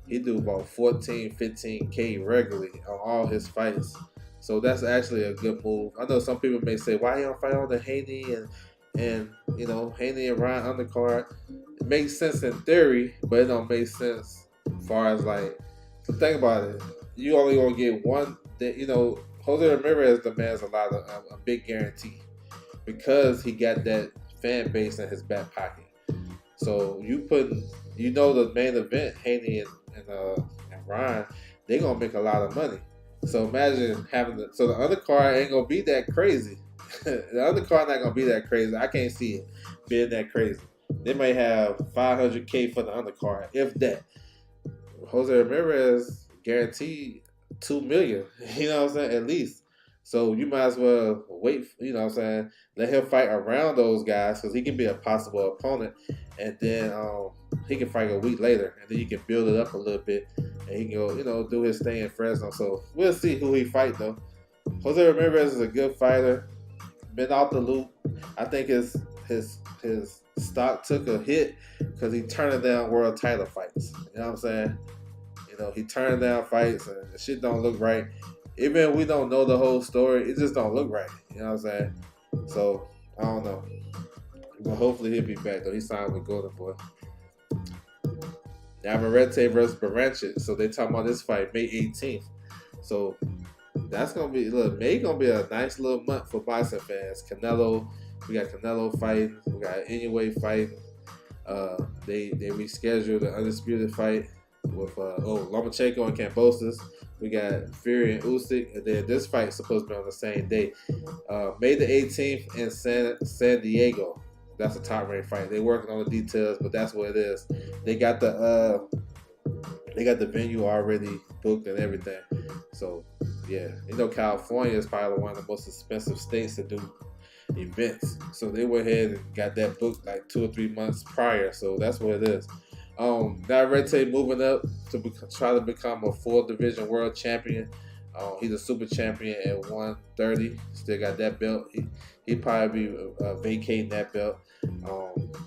He do about 14, 15K regularly on all his fights. So that's actually a good move. I know some people may say, why you don't fight on the Haney and you know, Haney and Ryan undercard? It makes sense in theory, but it don't make sense as far as like, so think about it. You only gonna get one, you know, Jose Ramirez demands a lot of a big guarantee because he got that fan base in his back pocket. So you know, the main event, Haney and Ryan, they gonna make a lot of money. So imagine so the undercard ain't gonna be that crazy. The undercard not gonna be that crazy. I can't see it being that crazy. They may have 500K for the undercard, if that. Jose Ramirez guaranteed 2 million. You know what I'm saying? At least. So you might as well wait. You know what I'm saying? Let him fight around those guys because he can be a possible opponent, and then he can fight a week later, and then you can build it up a little bit, and he can go, you know, do his thing in Fresno. So we'll see who he fight though. Jose Ramirez is a good fighter. Been off the loop. I think his stock took a hit because he turned down world title fights. You know what I'm saying? You know, he turned down fights and the shit don't look right. Even if we don't know the whole story, it just don't look right. You know what I'm saying? So, I don't know. But hopefully he'll be back, though. He signed with Golden Boy. Navarrete versus Baranchik. So, they talking about this fight May 18th. So, that's going to be, look, May going to be a nice little month for boxing fans. Canelo, we got Canelo fighting. We got Inoue fighting. They rescheduled the Undisputed fight with Lomachenko and Kambosos. We got Fury and Usyk, and then this fight is supposed to be on the same day, May the 18th in San Diego. That's a top ranked fight. They're working on the details, but that's what it is. They got the venue already booked and everything. So yeah, you know, California is probably one of the most expensive states to do events. So they went ahead and got that booked like 2 or 3 months prior. So that's what it is. Navarrete moving up to try to become a full division world champion. He's a super champion at 130. Still got that belt. He probably be vacating that belt.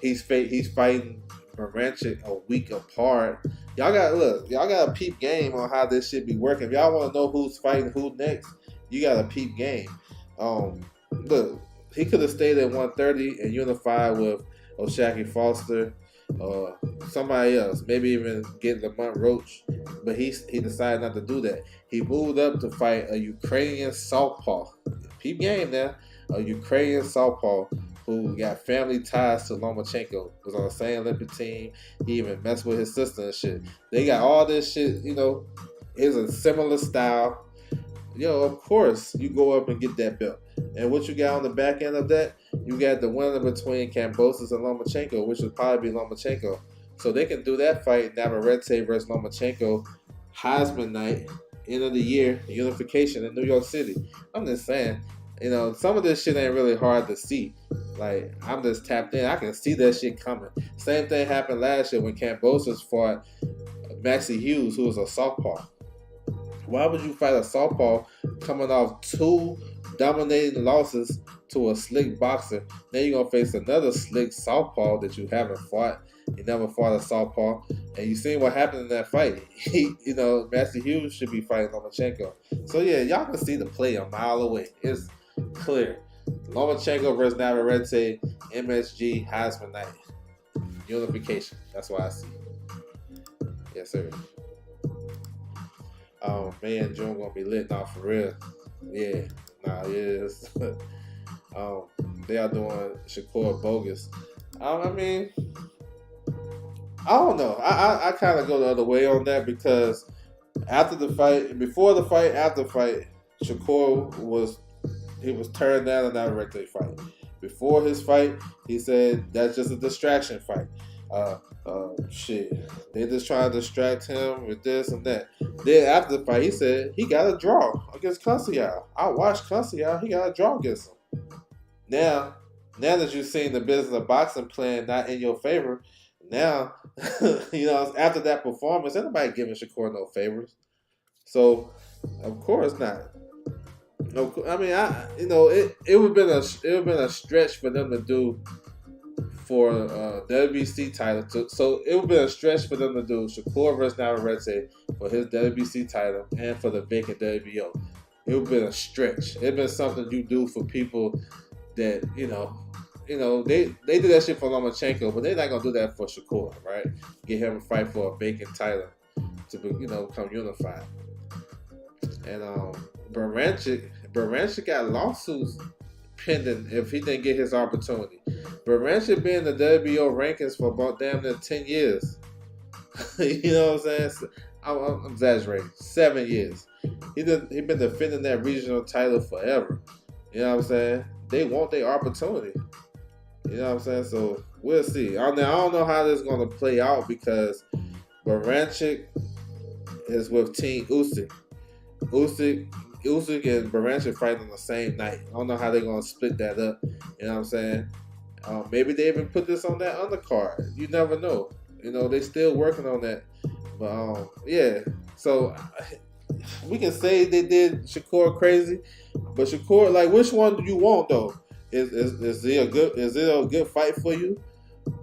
He's fighting Baranchik a week apart. Y'all got a peep game on how this shit be working. If y'all want to know who's fighting who next, you got a peep game. Look, he could have stayed at 130 and unified with O'Shaquie Foster. Somebody else, maybe even get Lamont Roach, but he decided not to do that. He moved up to fight a Ukrainian southpaw. Peep game now. A Ukrainian southpaw who got family ties to Lomachenko, was on the same Olympic team. He even messed with his sister and shit. They got all this shit, you know. It's a similar style. Yo, of course, you go up and get that belt. And what you got on the back end of that, you got the winner between Kambosos and Lomachenko, which would probably be Lomachenko. So they can do that fight, Navarrete versus Lomachenko, Heisman night, end of the year, unification in New York City. I'm just saying, you know, some of this shit ain't really hard to see. Like, I'm just tapped in. I can see that shit coming. Same thing happened last year when Kambosos fought Maxie Hughes, who was a southpaw. Why would you fight a southpaw coming off 2 dominating losses to a slick boxer? Then you're going to face another slick southpaw that you haven't fought. You never fought a southpaw. And you seen what happened in that fight. You know, Master Hughes should be fighting Lomachenko. So, yeah, y'all can see the play a mile away. It's clear. Lomachenko versus Navarrete, MSG, Heisman night. Unification. That's what I see. Yes, sir. Oh man, June gonna be lit now for real. Yeah, Nah, it is. um, they are doing Shakur bogus. I mean, I don't know. I kind of go the other way on that because after the fight, before the fight, after the fight, Shakur was turned down in that regular fight. Before his fight, he said that's just a distraction fight. Uh, shit, they just trying to distract him with this and that. Then after the fight, he said he got a draw against Conceição. I watched Conceição. He got a draw against him. Now, now that you've seen the business of boxing playing not in your favor, now after that performance, ain't nobody giving Shakur no favors. So, of course not. No, I mean, it would have been a stretch for them to do for WBC title. So it would be a stretch for them to do Shakur versus Navarrete for his WBC title and for the vacant WBO. It would be a stretch. It been something you do for people that they did that shit for Lomachenko, but they're not gonna do that for Shakur, right? Get him a fight for a vacant title to become unified. And Baranchyk got lawsuits pending if he didn't get his opportunity. Baranchyk been in the WBO rankings for about damn near 10 years. You know what I'm saying? I'm exaggerating. 7 years. He been defending that regional title forever. You know what I'm saying? They want their opportunity. You know what I'm saying? So we'll see. I don't know how this is going to play out because Baranchyk is with Team Usyk. Usyk and Baranchyk fight on the same night. I don't know how they're going to split that up. You know what I'm saying? Maybe they even put this on that undercard. You never know. They still working on that. But yeah. So we can say they did Shakur crazy, but Shakur, like, which one do you want though? Is it a good fight for you?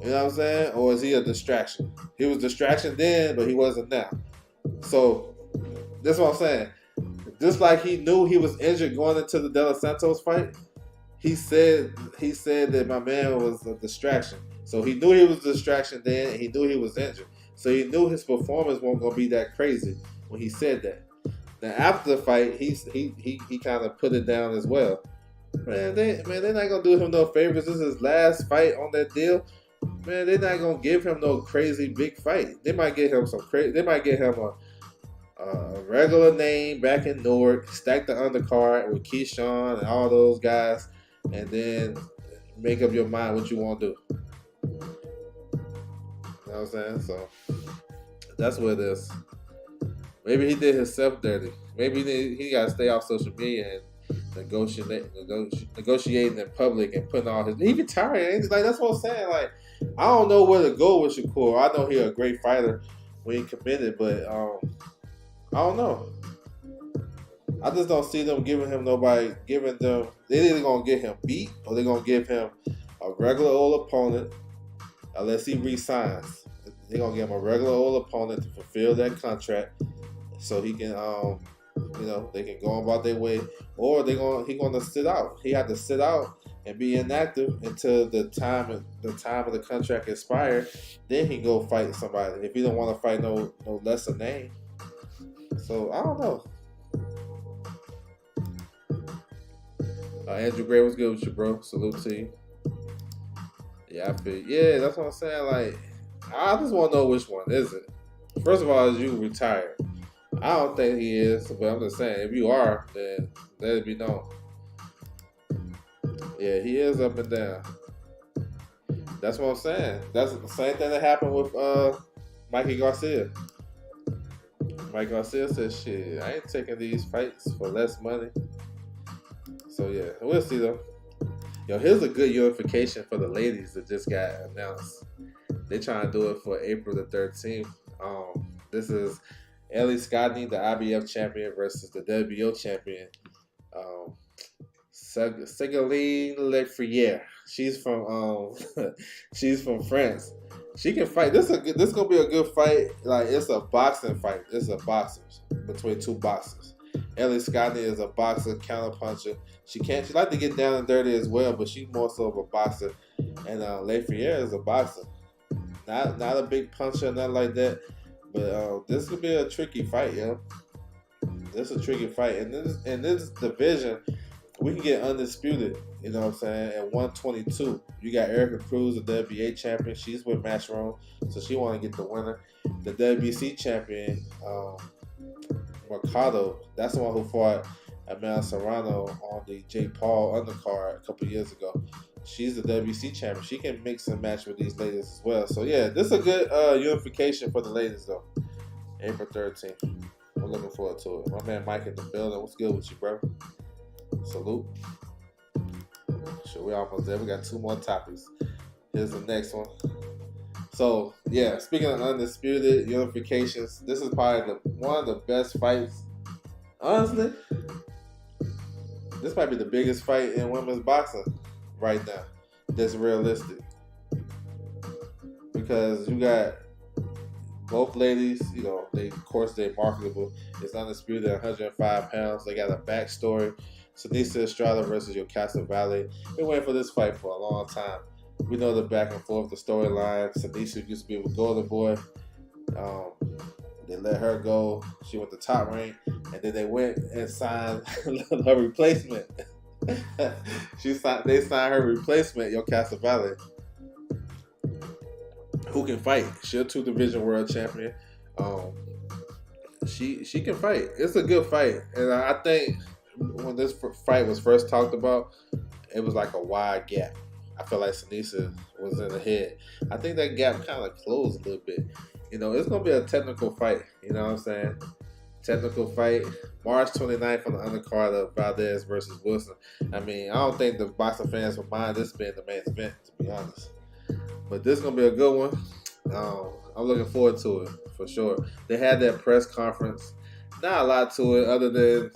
You know what I'm saying? Or is he a distraction? He was distraction then, but he wasn't now. So that's what I'm saying. Just like he knew he was injured going into the De Los Santos fight, he said that my man was a distraction. So he knew he was a distraction then, and he knew he was injured. So he knew his performance wasn't gonna be that crazy when he said that. Now after the fight, he kind of put it down as well. Man, they're not gonna do him no favors. This is his last fight on that deal. Man, they're not gonna give him no crazy big fight. They might get him They might get him a regular name back in Newark, stack the undercard with Keyshawn and all those guys, and then make up your mind what you want to do. You know what I'm saying? So that's what it is. Maybe he did himself dirty. Maybe he got to stay off social media and negotiating in public and putting all his. He retired. Like, that's what I'm saying. Like, I don't know where to go with Shakur. I know he's a great fighter when he committed, but I don't know. I just don't see them giving them. They're either gonna get him beat or they're gonna give him a regular old opponent unless he resigns. They're gonna give him a regular old opponent to fulfill that contract so he can they can go about their way, or he's gonna sit out. He had to sit out and be inactive until the time of the contract expired. Then he go fight somebody if he don't want to fight no lesser name. So I don't know. Andrew Gray, what's good with you, bro? Salute to you. Yeah, that's what I'm saying. Like, I just want to know which one is it. First of all, is you retired? I don't think he is, but I'm just saying, if you are, then let it be known. Yeah, he is up and down. That's what I'm saying. That's the same thing that happened with Mikey Garcia. Mike Garcia said, shit, I ain't taking these fights for less money. So yeah, we'll see though. Yo, here's a good unification for the ladies that just got announced. They trying to do it for April the 13th. This is Ellie Scotney, the IBF champion, versus the WBO champion, Ségolène Lefrière. She's from France. She can fight. This gonna be a good fight. Like, it's a boxing fight. It's a boxer between two boxers. Ellie Scotney is a boxer, counterpuncher. She like to get down and dirty as well, but she's more so of a boxer. And Lefrière is a boxer, not a big puncher, nothing like that. But this could be a tricky fight, yo. This is a tricky fight, and in this division, we can get undisputed. You know what I'm saying? At 122, you got Erica Cruz, the WBA champion. She's with Matchroom, so she want to get the winner. The WBC champion, Mercado, that's the one who fought Amanda Serrano on the Jake Paul undercard a couple years ago. She's the WBC champion. She can mix and match with these ladies as well. So yeah, this is a good unification for the ladies though. April 13th. I'm looking forward to it. My man Mike in the building. What's good with you, bro? Salute. Sure, we almost there. We got 2 more topics. Here's the next one. So yeah, speaking of undisputed unifications, this is probably one of the best fights. Honestly, this might be the biggest fight in women's boxing right now. That's realistic because you got both ladies. You know, of course they're marketable. It's undisputed at 105 pounds. They got a backstory. Seniesa Estrada versus Yokasta Valley. Been waiting for this fight for a long time. We know the back and forth, the storyline. Seniesa used to be with Golden Boy. They let her go. She went to Top Rank, and then they went and signed her replacement. They signed her replacement, Yokasta Valley, who can fight. She's a 2-division world champion. She can fight. It's a good fight, and I think when this fight was first talked about, it was like a wide gap. I feel like Seniesa was in the head. I think that gap kind of closed a little bit. You know, it's going to be a technical fight. You know what I'm saying? Technical fight. March 29th on the undercard of Valdez versus Wilson. I mean, I don't think the boxing fans will mind this being the main event, to be honest. But this is going to be a good one. I'm looking forward to it, for sure. They had that press conference. Not a lot to it other than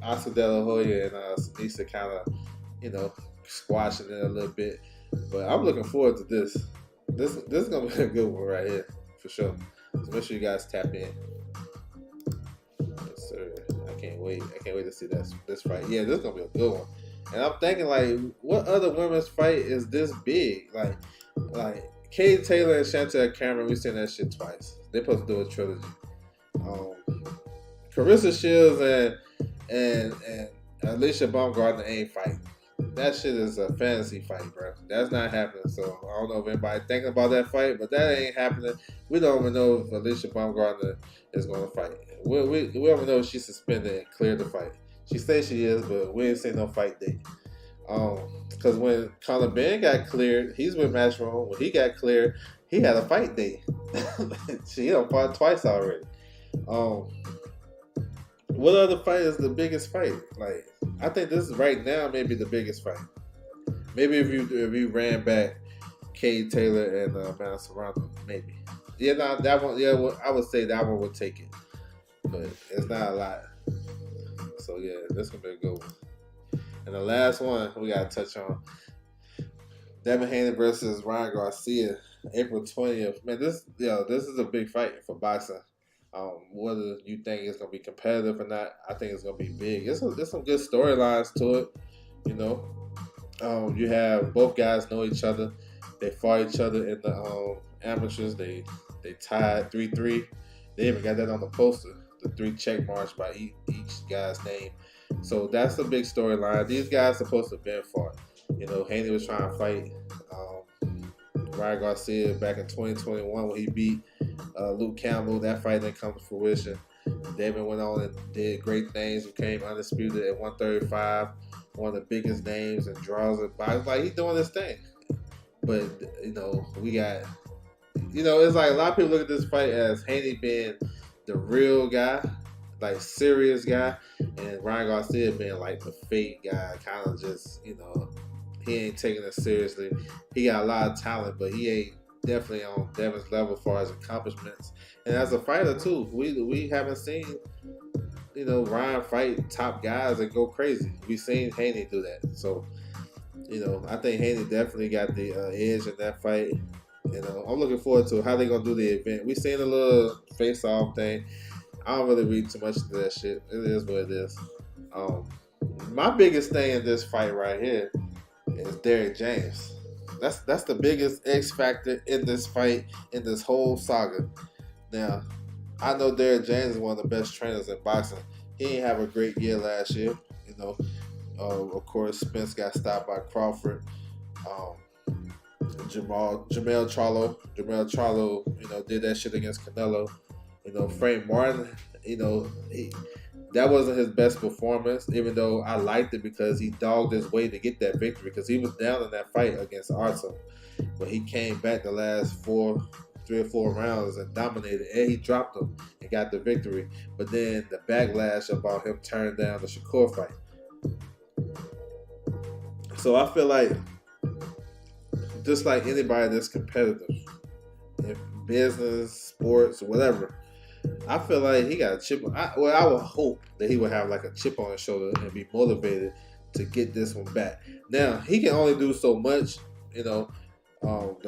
Oscar De La Hoya and Seniesa kind of, you know, squashing it a little bit. But I'm looking forward to this. This is gonna be a good one right here, for sure. So make sure you guys tap in. Yes, sir. I can't wait to see this fight. Yeah, this is gonna be a good one. And I'm thinking, like, what other women's fight is this big? Like Katie Taylor and Chantel Cameron, we've seen that shit twice. They're supposed to do a trilogy. Carissa Shields and Alicia Baumgartner ain't fighting. That shit is a fantasy fight, bro. That's not happening. So I don't know if anybody thinking about that fight, but that ain't happening. We don't even know if Alicia Baumgartner is going to fight. We don't even know if she's suspended and cleared the fight. She says she is, but we ain't seen no fight date. Because when Conor Benn got cleared, he's with Matchroom. When he got cleared, he had a fight date. She done fought twice already. What other fight is the biggest fight? Like, I think this is right now maybe the biggest fight. Maybe if you ran back Katie Taylor and Amanda Serrano, maybe. Yeah, no, that one. Yeah, well, I would say that one would take it, but it's not a lot. So yeah, this gonna be a good one. And the last one we gotta touch on: Devin Haney versus Ryan Garcia, April 20th. Man, this is a big fight for boxing. Whether you think it's gonna be competitive or not, I think it's gonna be big. There's some good storylines to it, you know. You have both guys know each other. They fought each other in the amateurs. They tied 3-3. They even got that on the poster. The 3 check marks by each guy's name. So that's a big storyline. These guys are supposed to have been fought. You know, Haney was trying to fight Ryan Garcia back in 2021 when he beat Luke Campbell. That fight didn't come to fruition. David went on and did great things, became undisputed at 135, one of the biggest names and draws it by. Like, he's doing this thing. But, you know, we got, you know, it's like a lot of people look at this fight as Haney being the real guy, like serious guy, and Ryan Garcia being like the fake guy, kind of just, you know, he ain't taking it seriously. He got a lot of talent, but he ain't definitely on Devin's level as far as accomplishments. And as a fighter too, we haven't seen, you know, Ryan fight top guys and go crazy. We've seen Haney do that. So, you know, I think Haney definitely got the edge in that fight. You know, I'm looking forward to how they're gonna do the event. We've seen a little face-off thing. I don't really read too much into that shit. It is what it is. My biggest thing in this fight right here is Derrick James. That's the biggest X factor in this fight, in this whole saga. Now, I know Derrick James is one of the best trainers in boxing. He didn't have a great year last year, you know. Of course, Spence got stopped by Crawford. Um, Jamel Charlo, did that shit against Canelo. Frank Martin, that wasn't his best performance, even though I liked it because he dogged his way to get that victory because he was down in that fight against Artem. But he came back the last 3 or 4 rounds and dominated, and he dropped him and got the victory. But then the backlash about him turning down the Shakur fight. So I feel like, just like anybody that's competitive in business, sports, whatever, I feel like he got a chip. I would hope that he would have like a chip on his shoulder and be motivated to get this one back. Now he can only do so much, the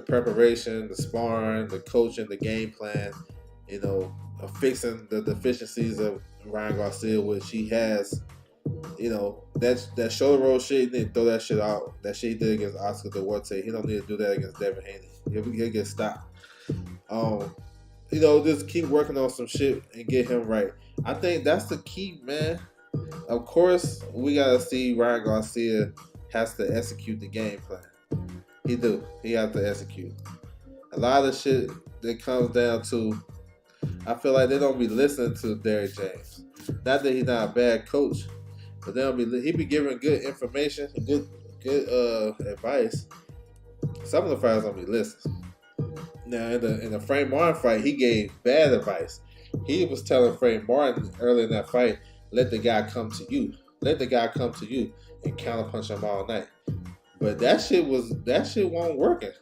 preparation, the sparring, the coaching, the game plan, fixing the deficiencies of Ryan Garcia, which he has. That shoulder roll shit, he need to throw that shit out. That shit he did against Oscar Duarte, he don't need to do that against Devin Haney. He'll get stopped. Just keep working on some shit and get him right. I think that's the key, man. Of course, we gotta see Ryan Garcia has to execute the game plan. He do. He have to execute. A lot of shit that comes down to, I feel like they don't be listening to Derrick James. Not that he's not a bad coach, but he be giving good information and good advice. Some of the fighters don't be listening. Now in the Frank Martin fight, he gave bad advice. He was telling Frank Martin early in that fight, let the guy come to you. Let the guy come to you and counterpunch him all night. But that shit wasn't working.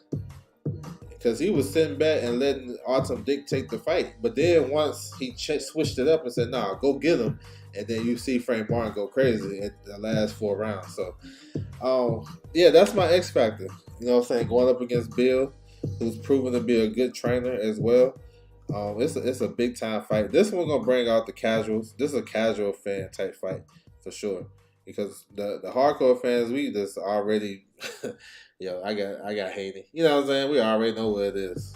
Because he was sitting back and letting Artem dictate the fight. But then once he switched it up and said, nah, go get him. And then you see Frank Martin go crazy at the last 4 rounds. So, that's my X factor. You know what I'm saying? Going up against Bill, who's proven to be a good trainer as well. It's a big time fight. This one gonna bring out the casuals. This is a casual fan type fight for sure. Because the hardcore fans, we just already, I got Haney. You know what I'm saying? We already know what it is.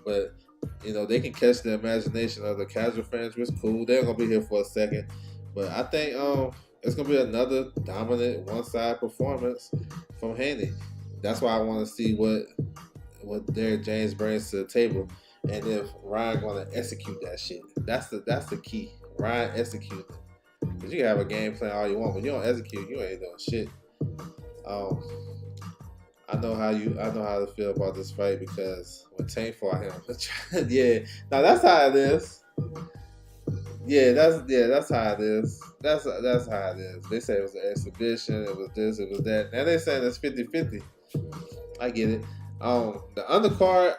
But they can catch the imagination of the casual fans, which is cool. They're gonna be here for a second. But I think it's gonna be another dominant one-side performance from Haney. That's why I want to see what Derrick James brings to the table, and if Ryan gonna execute that shit. That's the key. Ryan execute it. Cause you can have a game plan all you want, but you don't execute, you ain't doing shit. I know how to feel about this fight because when Tank fought him, now that's how it is. That's how it is. That's how it is. They say it was an exhibition, it was this, it was that. Now they saying it's 50-50. I get it. The undercard,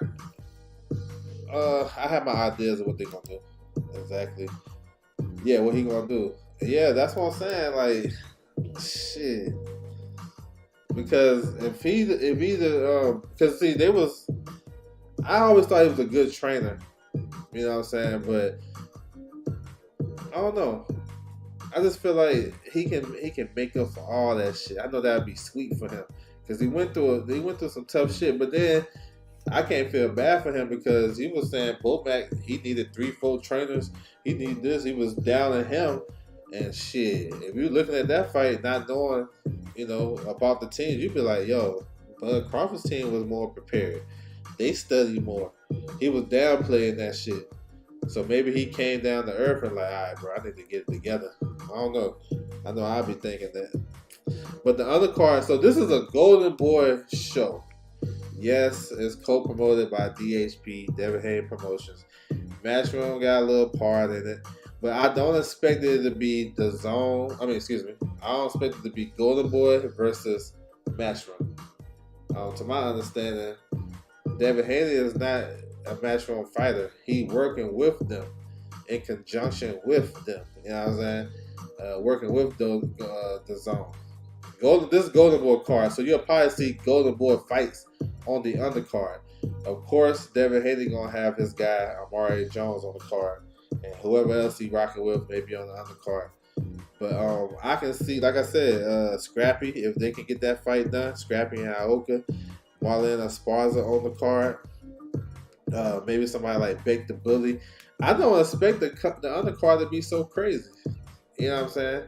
I have my ideas of what they're gonna do. Exactly. Yeah, what he gonna do. Yeah, that's what I'm saying. Like, shit. Because if either because see, I always thought he was a good trainer. You know what I'm saying? But I don't know. I just feel like he can make up for all that shit. I know that'd be sweet for him because he went through some tough shit. But then I can't feel bad for him because he was saying Bomac, he needed 3-4 trainers. He needed this. He was down on him. And shit, if you're looking at that fight, not knowing, about the team, you'd be like, yo, Bud Crawford's team was more prepared. They studied more. He was downplaying that shit. So maybe he came down to earth and like, all right, bro, I need to get it together. I don't know. I know I'll be thinking that. But the other card, so this is a Golden Boy show. Yes, it's co-promoted by DHP, Devin Haney Promotions. Matchroom got a little part in it. But I don't expect it to be I don't expect it to be Golden Boy versus Matchroom. To my understanding, Devin Haney is not a Matchroom fighter. He working with them in conjunction with them. You know what I'm saying? Working with the zone. This Golden Boy card. So you'll probably see Golden Boy fights on the undercard. Of course, Devin Haney gonna have his guy Amari Jones on the card. And whoever else he rocking with may be on the undercard. But I can see, like I said, Scrappy, if they can get that fight done, Scrappy and Aoka, Marlon Esparza on the card. Maybe somebody like Bake the Bully. I don't expect the undercard to be so crazy. You know what I'm saying?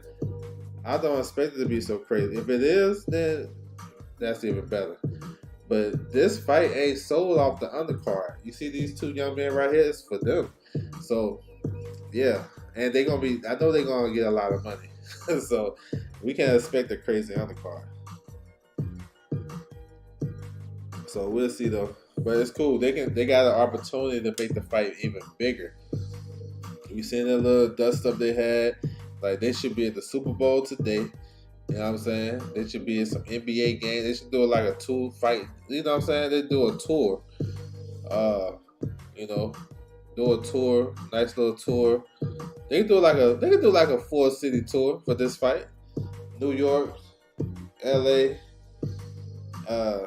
I don't expect it to be so crazy. If it is, then that's even better. But this fight ain't sold off the undercard. You see these two young men right here, it's for them. So yeah, and they gonna be. I know they're gonna get a lot of money. So we can expect a crazy undercard. So we'll see though. But it's cool. They got an opportunity to make the fight even bigger. We seen that little dust up they had. Like they should be at the Super Bowl today. You know what I'm saying? They should be in some NBA games. They should do like a tour fight. You know what I'm saying? They do a tour. Uh, you know, do a tour, nice little tour. They could do like a 4 city tour for this fight. New York, LA, uh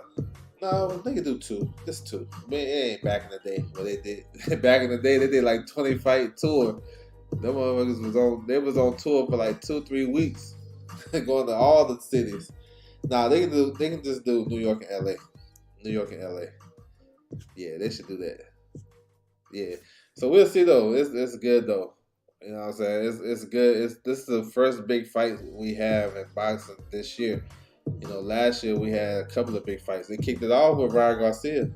no, they could do two. Just two. I mean, it ain't back in the day what they did. Back in the day they did like 20 fight tour. Them motherfuckers was on tour for like 2-3 weeks. Going to all the cities. Nah, they can just do New York and LA. New York and LA. Yeah, they should do that. Yeah. So we'll see though. It's good though. You know what I'm saying? It's good. This is the first big fight we have in boxing this year. You know, last year we had a couple of big fights. They kicked it off with Ryan Garcia.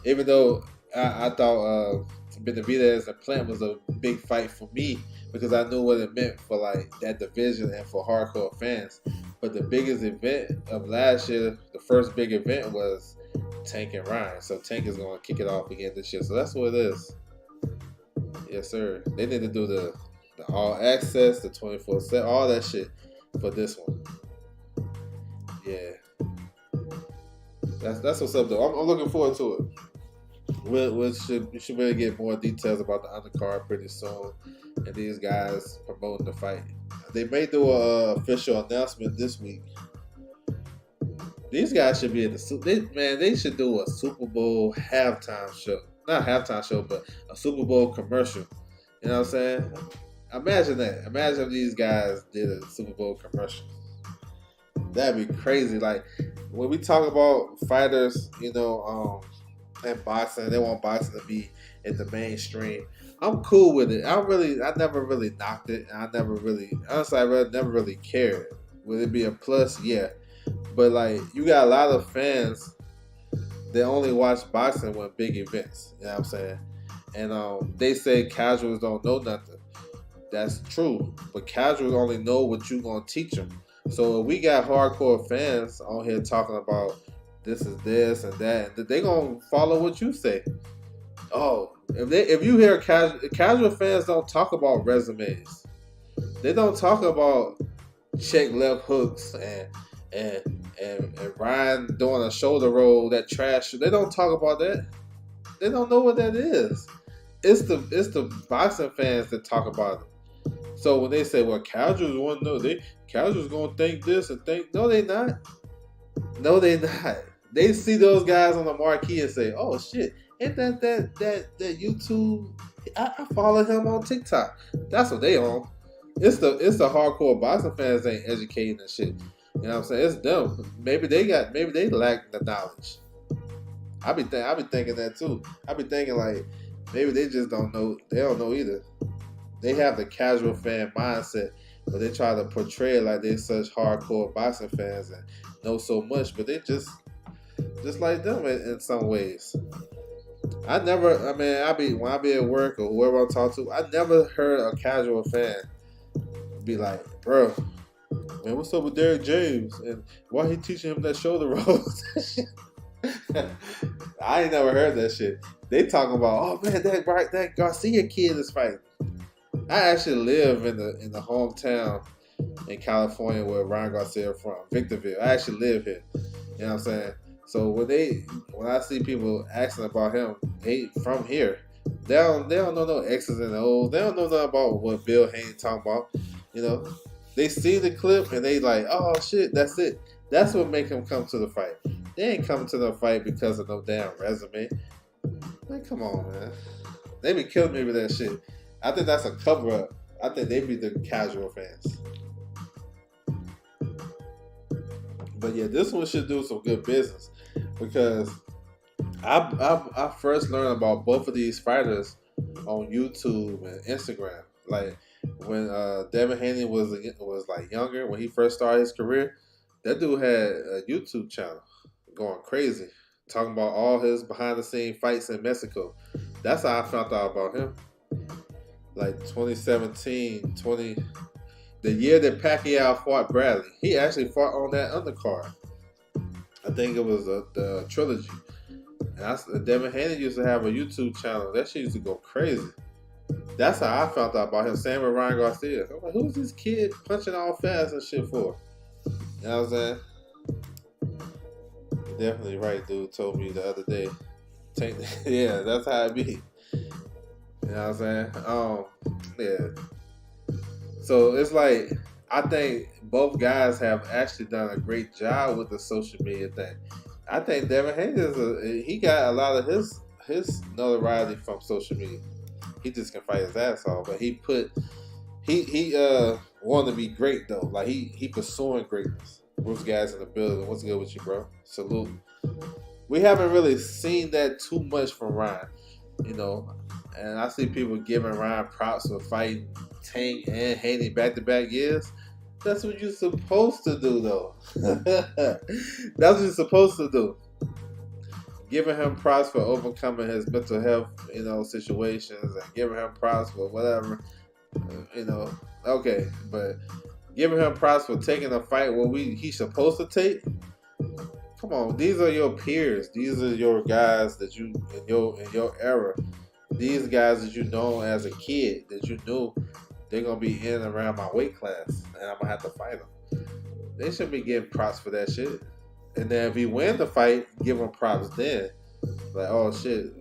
Even though I thought Benavidez and Plant was a big fight for me because I knew what it meant for like that division and for hardcore fans. But the biggest event of last year, the first big event was Tank and Ryan. So Tank is going to kick it off again this year. So that's what it is. Yes, sir. They need to do the all access, the 24/7, all that shit for this one. Yeah, that's what's up though. I'm looking forward to it. We should really get more details about the undercard pretty soon, and these guys promoting the fight. They may do a official announcement this week. These guys should be at they should do a Super Bowl halftime show. Not halftime show, but a Super Bowl commercial. You know what I'm saying? Imagine that. Imagine if these guys did a Super Bowl commercial. That'd be crazy. Like when we talk about fighters, and boxing, they want boxing to be in the mainstream. I'm cool with it. I never really knocked it. Honestly, never really cared. Would it be a plus? Yeah. But like, you got a lot of fans that only watch boxing when big events. You know what I'm saying? And they say casuals don't know nothing. That's true. But casuals only know what you gonna teach them. So if we got hardcore fans on here talking about this is this and that, they gonna follow what you say. Oh, if you hear casual fans don't talk about resumes. They don't talk about check left hooks and Ryan doing a shoulder roll, that trash. They don't talk about that. They don't know what that is. It's the boxing fans that talk about it. So when they say, well, casuals want to know, casuals gonna think this and think, no, they not. No, they not. They see those guys on the marquee and say, oh shit, ain't that YouTube? I follow him on TikTok. That's what they on. It's the hardcore boxing fans ain't educating and shit. You know what I'm saying? It's them. Maybe they lack the knowledge. I be thinking that too. I be thinking like maybe they just don't know. They don't know either. They have the casual fan mindset, but they try to portray it like they're such hardcore boxing fans and know so much, but they just like them in some ways. When I be at work or whoever I'm talking to, I never heard a casual fan be like, bro, man, what's up with Derrick James and why he teaching him that shoulder rolls? I ain't never heard that shit. They talking about, oh man, that Garcia kid is fighting. I actually live in the hometown in California where Ryan Garcia from, Victorville. I actually live here. You know what I'm saying? So when I see people asking about him, they from here. They don't know no X's and O's. They don't know nothing about what Bill Haynes talking about. You know, they see the clip and they like, oh shit, that's it. That's what make him come to the fight. They ain't coming to the fight because of no damn resume. Man, come on, man. They be killing me with that shit. I think that's a cover up. I think they be the casual fans. But yeah, this one should do some good business because I first learned about both of these fighters on YouTube and Instagram. Like when Devin Haney was like younger, when he first started his career, that dude had a YouTube channel going crazy, talking about all his behind the scene fights in Mexico. That's how I found out about him. Like 2017, the year that Pacquiao fought Bradley, he actually fought on that undercard. I think it was the trilogy. And Devin Haney used to have a YouTube channel. That shit used to go crazy. That's how I found out about him. Same with Ryan Garcia. I'm like, who's this kid punching all fast and shit for? You know what I'm saying? You're definitely right, dude. Told me the other day. Yeah, that's how it be. You know what I'm saying? Yeah. So it's like I think both guys have actually done a great job with the social media thing. I think Devin Haney he got a lot of his notoriety from social media. He just can fight his ass off, but he wanted to be great though. Like he pursuing greatness. Bruce guys in the building. What's good with you, bro? Salute. We haven't really seen that too much from Ryan, you know. And I see people giving Ryan props for fighting Tank and Haney back-to-back years. That's what you're supposed to do, though. That's what you're supposed to do. Giving him props for overcoming his mental health, situations, and giving him props for whatever, Okay, but giving him props for taking a fight where he's supposed to take. Come on, these are your peers. These are your guys that you in your era. These guys that you know as a kid that you knew they're gonna be in and around my weight class, and I'm gonna have to fight them. They should be getting props for that shit. And then if he win the fight, give him props then. Like, oh shit,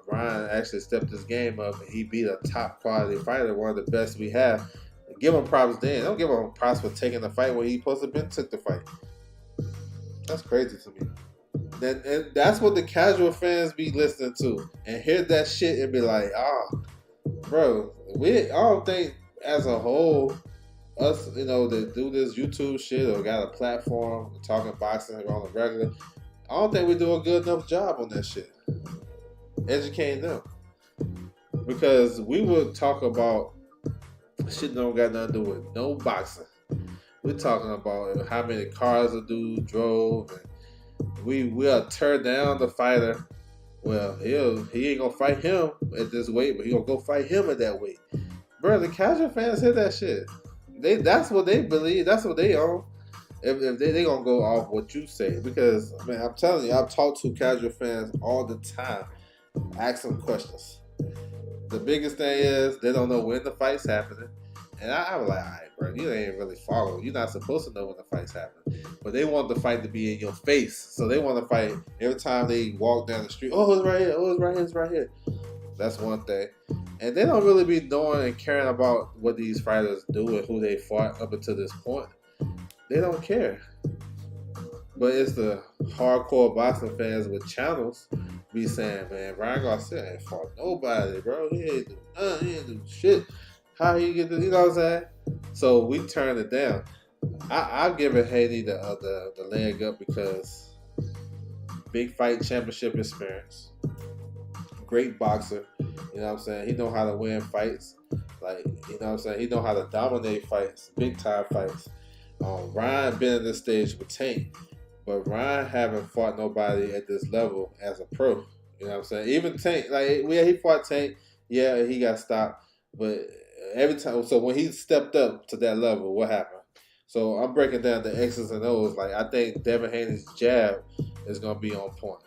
Ryan actually stepped his game up and he beat a top quality fighter, one of the best we have. Give him props then. Don't give him props for taking the fight where he supposed to have been took the fight. That's crazy to me. And that's what the casual fans be listening to and hear that shit and be like, bro, I don't think as a whole, us, that do this YouTube shit or got a platform talking boxing on the regular, I don't think we do a good enough job on that shit. Educating them. Because we would talk about shit that don't got nothing to do with no boxing. We're talking about how many cars a dude drove, and we'll tear down the fighter. Well, he ain't gonna fight him at this weight, but he gonna go fight him at that weight. Bro, the casual fans hear that shit. That's what they believe. That's what they own. If they gonna go off what you say, because man, I'm telling you, I've talked to casual fans all the time. Ask them questions. The biggest thing is they don't know when the fight's happening. And I'm like, all right, bro, you ain't really following. You're not supposed to know when the fight's happening. But they want the fight to be in your face. So they want to fight every time they walk down the street. Oh, it's right here. Oh, it's right here. It's right here. That's one thing. And they don't really be knowing and caring about what these fighters do and who they fought up until this point. They don't care. But it's the hardcore boxing fans with channels be saying, man, Ryan Garcia ain't fought nobody, bro. He ain't do nothing. He ain't do shit. How he get you know what I'm saying? So we turned it down. I've given Haney the leg up because big fight championship experience. Great boxer. You know what I'm saying? He know how to win fights. Like, you know what I'm saying? He know how to dominate fights. Big time fights. Ryan been in this stage with Tank. But Ryan haven't fought nobody at this level as a pro. You know what I'm saying? Even Tank, he fought Tank. Yeah, he got stopped. But every time, so when he stepped up to that level, what happened? So I'm breaking down the X's and O's. Like, I think Devin Haney's jab is going to be on point.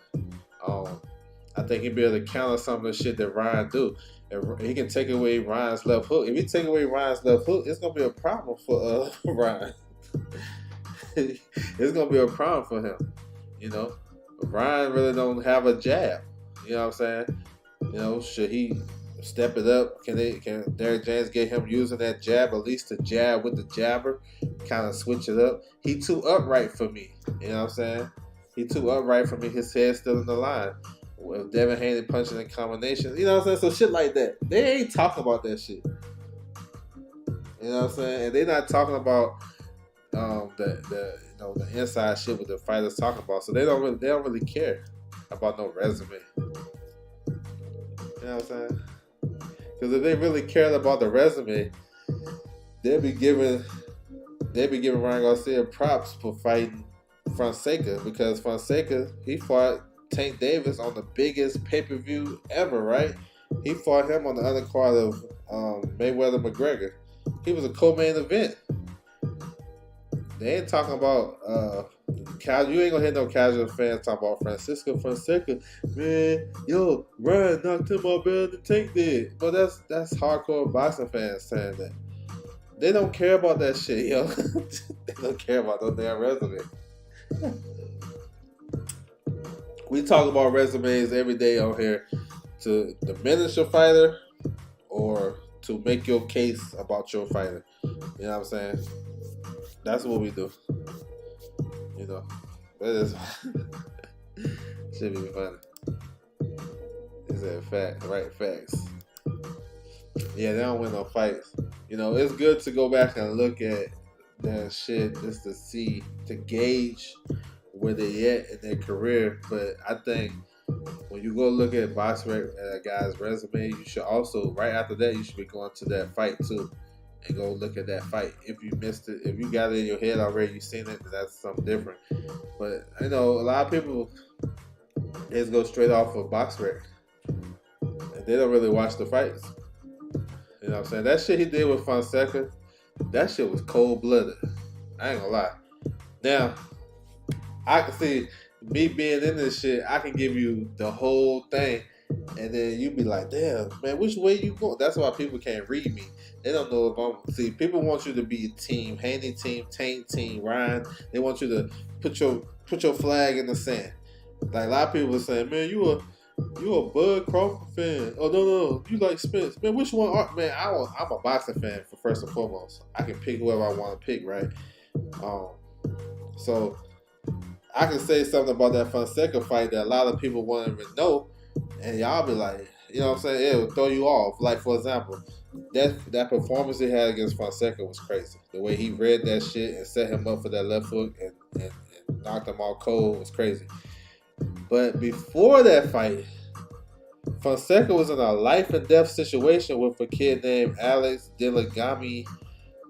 I think he'll be able to counter some of the shit that Ryan do. And he can take away Ryan's left hook. If he take away Ryan's left hook, it's going to be a problem for Ryan. It's going to be a problem for him. Ryan really don't have a jab. You know what I'm saying? Should he step it up? Can Derrick James get him using that jab, at least to jab with the jabber, kind of switch it up? He too upright for me. You know what I'm saying? He too upright for me. His head's still in the line. With Devin Haney punching in combinations, you know what I'm saying? So shit like that. They ain't talking about that shit. You know what I'm saying? And they're not talking about the inside shit with the fighters talking about. So they don't really care about no resume. You know what I'm saying? Because if they really cared about the resume, they be giving Ryan Garcia props for fighting Fonseca because Fonseca he fought Tank Davis on the biggest pay-per-view ever, right? He fought him on the undercard of Mayweather McGregor. He was a co-main event. They ain't talking about you ain't gonna hear no casual fans talking about Francisco Fonseca. Man, yo, Ryan knocked him out better than Tank did. But that's hardcore boxing fans saying that. They don't care about that shit, yo. They don't care about those damn resumes. We talk about resumes every day on here to diminish your fighter or to make your case about your fighter. You know what I'm saying? That's what we do. You know, that is should be funny. Is that fact? Right, facts. Yeah, they don't win no fights. You know, it's good to go back and look at that shit just to see, to gauge where they at in their career. But I think when you go look at a guy's resume, you should also, right after that, you should be going to that fight too. And go look at that fight. If you missed it, if you got it in your head already, you seen it, then that's something different. But you know, a lot of people just go straight off of BoxRec, and they don't really watch the fights. You know what I'm saying? That shit he did with Fonseca, that shit was cold blooded. I ain't gonna lie. Now, I can see me being in this shit. I can give you the whole thing, and then you be like, "Damn, man, which way you going?" That's why people can't read me. They don't know if I'm. See, people want you to be a team, Haney team, Tank team, Ryan. They want you to put your flag in the sand. Like a lot of people are saying, "Man, you a Bud Crawford fan? Oh no, you like Spence? Man, which one? Man, I'm a boxing fan for first and foremost. I can pick whoever I want to pick, right? So I can say something about that Fonseca fight that a lot of people won't even know, and y'all be like, you know what I'm saying? It will throw you off. Like for example, that performance he had against Fonseca was crazy. The way he read that shit and set him up for that left hook and knocked him out cold was crazy. But before that fight, Fonseca was in a life and death situation with a kid named Alex Delagami,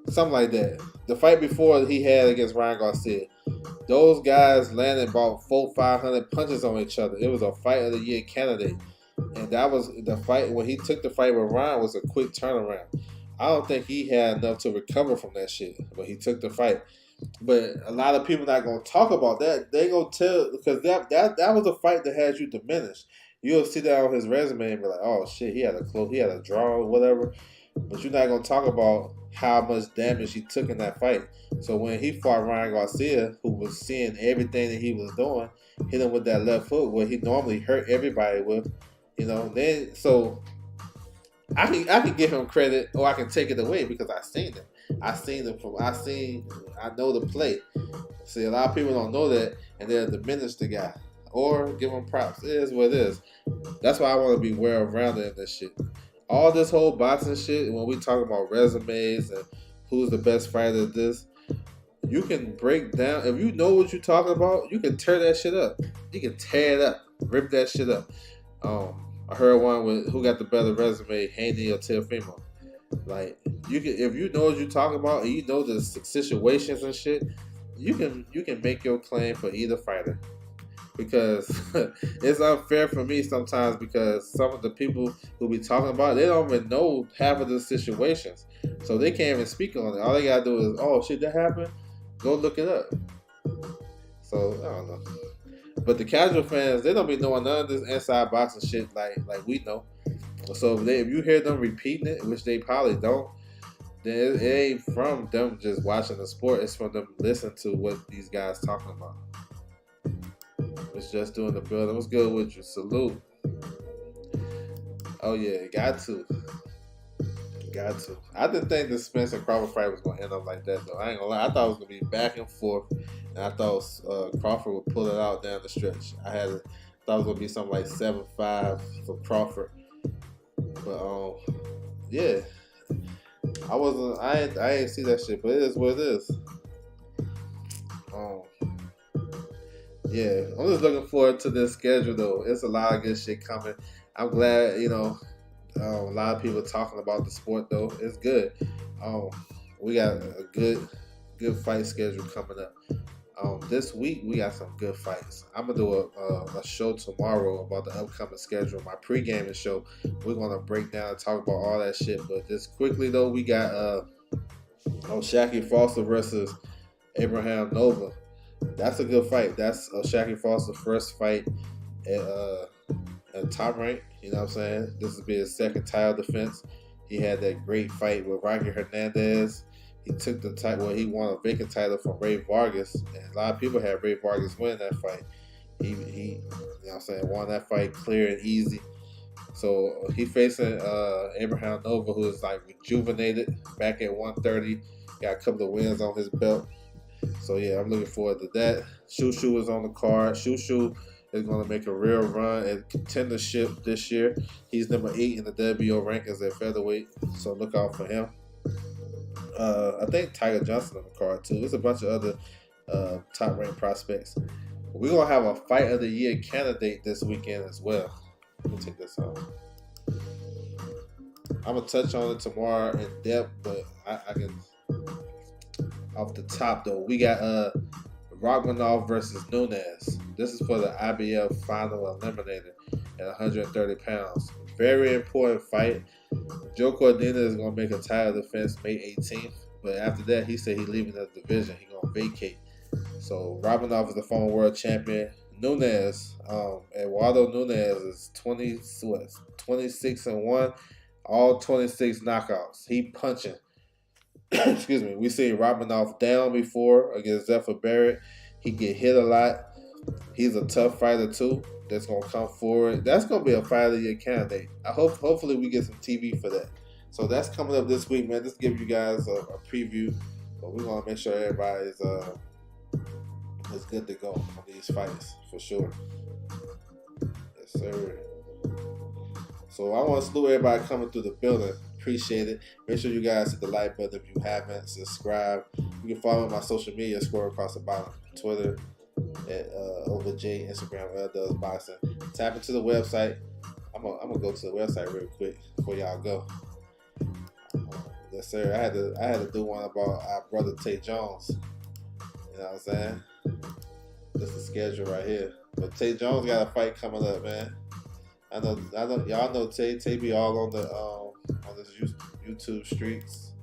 something like that. The fight before he had against Ryan Garcia, those guys landed about 400-500 punches on each other. It was a fight of the year candidate. And that was the fight when he took the fight with Ryan was a quick turnaround. I don't think he had enough to recover from that shit, but he took the fight. But a lot of people not gonna talk about that. They gonna tell because that was a fight that had you diminished. You'll see that on his resume and be like, oh shit, he had a draw or whatever. But you're not gonna talk about how much damage he took in that fight. So when he fought Ryan Garcia, who was seeing everything that he was doing, hit him with that left hook where he normally hurt everybody with. You know, then so I can give him credit or I can take it away because I seen it. I know the play. See, a lot of people don't know that and they'll diminish the guy or give him props. It is what it is. That's why I want to be well-rounded in this shit. All this whole boxing shit, when we talk about resumes and who's the best fighter at this, you can break down. If you know what you're talking about, you can tear that shit up. You can tear it up, rip that shit up. I heard one with who got the better resume, Haney or Teofimo. Like you can, if you know what you're talking about and you know the situations and shit, you can make your claim for either fighter. Because it's unfair for me sometimes because some of the people who be talking about it, they don't even know half of the situations. So they can't even speak on it. All they gotta do is, oh shit, that happened? Go look it up. So I don't know. But the casual fans, they don't be knowing none of this inside boxing shit like we know. So if you hear them repeating it, which they probably don't, then it ain't from them just watching the sport. It's from them listening to what these guys talking about. It's just doing the building. What's good with you? Salute. Oh yeah, got to. I didn't think the Spence and Crawford fight was gonna end up like that though. I ain't gonna lie. I thought it was gonna be back and forth, and I thought Crawford would pull it out down the stretch. Thought it was gonna be something like 7-5 for Crawford, but yeah, I ain't see that shit, but it is what it is. Yeah, I'm just looking forward to this schedule though. It's a lot of good shit coming. I'm glad, a lot of people talking about the sport though. It's good. we got a good fight schedule coming up. This week we got some good fights. I'm gonna do a show tomorrow about the upcoming schedule. My pre-gaming show. We're gonna break down and talk about all that shit. But just quickly though, we got Shaki Foster versus Abraham Nova. That's a good fight. That's Shaki Foster's first fight at top rank. You know what I'm saying? This will be his second title defense. He had that great fight with Rocky Hernandez. He took the title. Well, he won a vacant title from Ray Vargas, and a lot of people had Ray Vargas win that fight. He you know what I'm saying, won that fight clear and easy. So he facing Abraham Nova, who is like rejuvenated back at 130. Got a couple of wins on his belt. So yeah, I'm looking forward to that. Shushu is on the card. Shushu is going to make a real run at contendership this year. He's number 8 in the WBO rankings at featherweight, so look out for him. I think Tiger Johnson on the card too. There's a bunch of other top ranked prospects. We're gonna have a fight of the year candidate this weekend as well. Let me take this off. I'm gonna touch on it tomorrow in depth, but I can off the top though. We got Rachmanov versus Nunes. This is for the IBF final eliminator at 130 pounds. Very important fight. Joe Cordina is going to make a title defense May 18th, but after that, he said he's leaving the division. He's going to vacate. So Rachmanov is the former world champion. Nunes, Eduardo Nunes is 26-1, all 26 knockouts. He punching. Excuse me. We seen Rachmanov down before against Zephyr Barrett. He get hit a lot. He's a tough fighter too. That's gonna come forward. That's gonna be a fight of the year candidate. Hopefully we get some TV for that. So that's coming up this week, man. Just give you guys a preview, but we're gonna make sure everybody is good to go on these fights for sure. Yes, sir. So I want to salute everybody coming through the building. Appreciate it. Make sure you guys hit the like button if you haven't. Subscribe. You can follow my social media, scroll across the bottom. Twitter at OverJ, Instagram Does Boxing. Tap into the website. I'm gonna go to the website real quick before y'all go. Yes, sir. I had to do one about our brother Tay Jones. You know what I'm saying? This is the schedule right here. But Tay Jones got a fight coming up, man. I know. Y'all know Tay. Tay be all on the on this YouTube streets.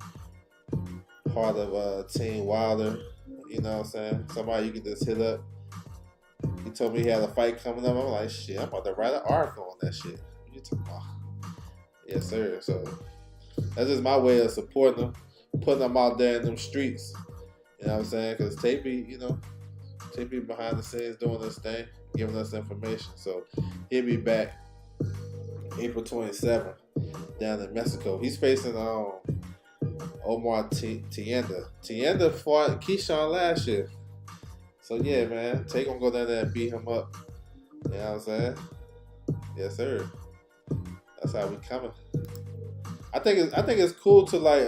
Part of Team Wilder. You know what I'm saying? Somebody you can just hit up. He told me he had a fight coming up. I'm like, shit, I'm about to write an article on that shit. What you talking about? Yes, sir. So that's just my way of supporting them, putting them out there in them streets. You know what I'm saying? Because Tay be behind the scenes doing this thing, giving us information. So he'll be back April 27th down in Mexico. He's facing Omar Tienda. Tienda fought Keyshawn last year. So yeah, man, Tay gonna go down there and beat him up. You know what I'm saying? Yes, sir. That's how we coming. I think it's cool to like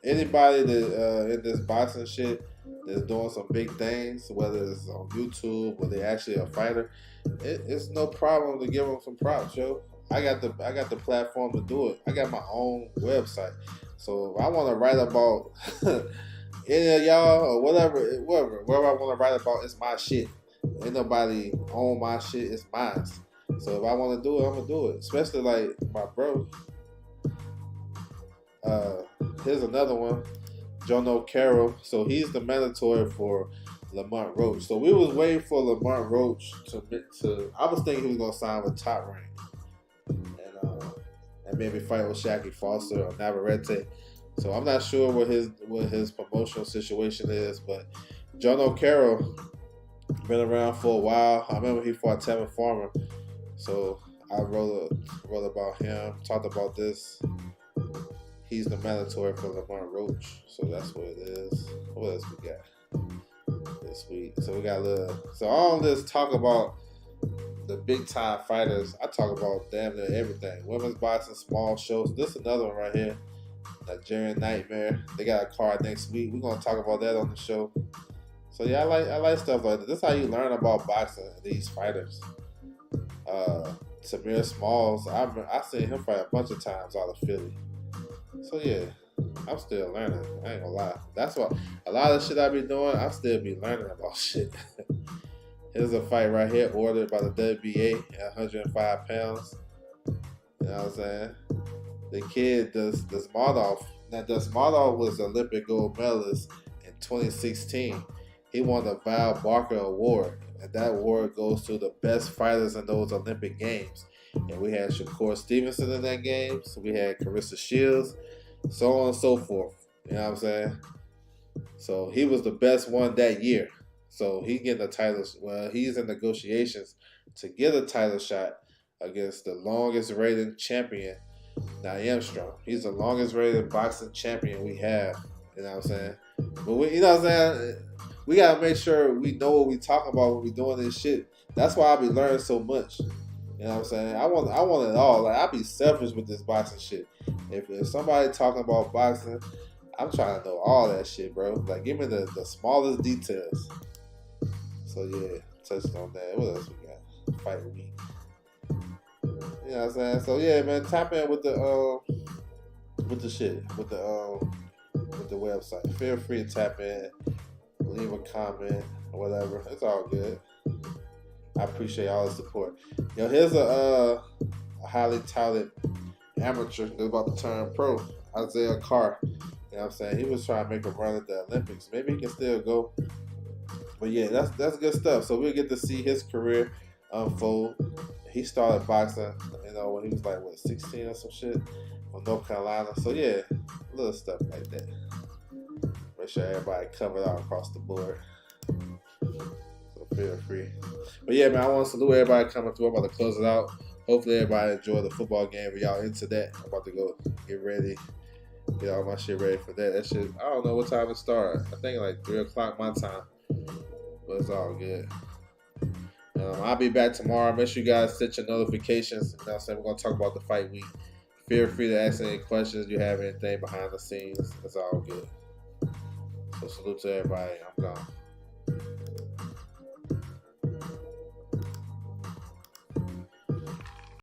anybody that in this boxing shit that's doing some big things, whether it's on YouTube or they actually a fighter. It's no problem to give them some props, yo. I got the platform to do it. I got my own website. So if I want to write about any of y'all or whatever I want to write about, it's my shit. Ain't nobody own my shit. It's mine. So if I want to do it, I'm gonna do it. Especially like my bro. Here's another one, John O'Carroll. So he's the mandatory for Lamont Roach. So we was waiting for Lamont Roach to. I was thinking he was gonna sign with Top Rank and maybe fight with Shaki Foster or Navarrete. So I'm not sure what his promotional situation is, but John O'Carroll been around for a while. I remember he fought Tevin Farmer, so I wrote about him, talked about this. He's the mandatory for Lamont Roach, so that's what it is. What else we got this week? So we got so all this talk about the big time fighters. I talk about damn near everything. Women's boxing, small shows. This is another one right here. Nigerian Nightmare. They got a card next week. We're gonna talk about that on the show. So yeah, I like stuff like that. This is how you learn about boxing and these fighters. Samir Smalls, I seen him fight a bunch of times out of Philly. So yeah, I'm still learning. I ain't gonna lie. That's why a lot of shit I be doing, I still be learning about shit. Here's a fight right here ordered by the WBA at 105 pounds. You know what I'm saying? The kid, Dusmardov. Now, Dusmardov was the Olympic gold medalist in 2016. He won the Val Barker Award, and that award goes to the best fighters in those Olympic Games. And we had Shakur Stevenson in that game, so we had Carissa Shields, so on and so forth. You know what I'm saying? So he was the best one that year. So he getting the title. Well, he's in negotiations to get a title shot against the longest rated champion, Naim Strong. He's the longest rated boxing champion we have. You know what I'm saying? But we, you know what I'm saying? We gotta make sure we know what we talking about when we doing this shit. That's why I be learning so much. You know what I'm saying? I want it all. Like, I be selfish with this boxing shit. If somebody talking about boxing, I'm trying to know all that shit, bro. Like, give me the smallest details. So yeah, touched on that. What else we got? Fight week. You know what I'm saying? So yeah, man, tap in with the shit, with the website. Feel free to tap in, leave a comment or whatever. It's all good. I appreciate all the support. Yo, here's a highly touted amateur that's about to turn pro, Isaiah Carr. You know what I'm saying? He was trying to make a run at the Olympics. Maybe he can still go. But yeah, that's good stuff. So we'll get to see his career unfold. He started boxing, you know, when he was like, 16 or some shit from North Carolina. So yeah, little stuff like that. Make sure everybody covered out across the board. So feel free. But yeah, man, I want to salute everybody coming through. I'm about to close it out. Hopefully everybody enjoyed the football game. We y'all into that. I'm about to go get ready. Get all my shit ready for that. That shit, I don't know what time it started. I think like 3 o'clock my time. But it's all good. I'll be back tomorrow. Make sure you guys set your notifications. You know what I'm saying? We're going to talk about the fight week. Feel free to ask any questions. If you have anything behind the scenes, it's all good. So salute to everybody. I'm gone.